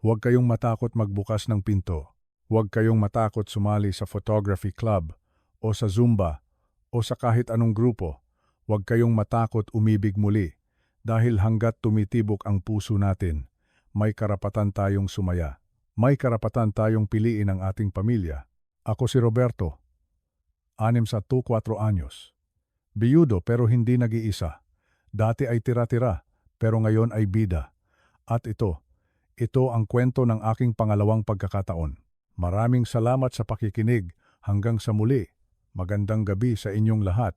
Huwag kayong matakot magbukas ng pinto. Huwag kayong matakot sumali sa photography club o sa Zumba o sa kahit anong grupo. Huwag kayong matakot umibig muli dahil hanggat tumitibok ang puso natin, may karapatan tayong sumaya. May karapatan tayong piliin ang ating pamilya. Ako si Roberto, 64 anyos. Biyudo pero hindi nag-iisa. Dati ay tira-tira, pero ngayon ay bida. At ito ang kwento ng aking pangalawang pagkakataon. Maraming salamat sa pakikinig. Hanggang sa muli. Magandang gabi sa inyong lahat.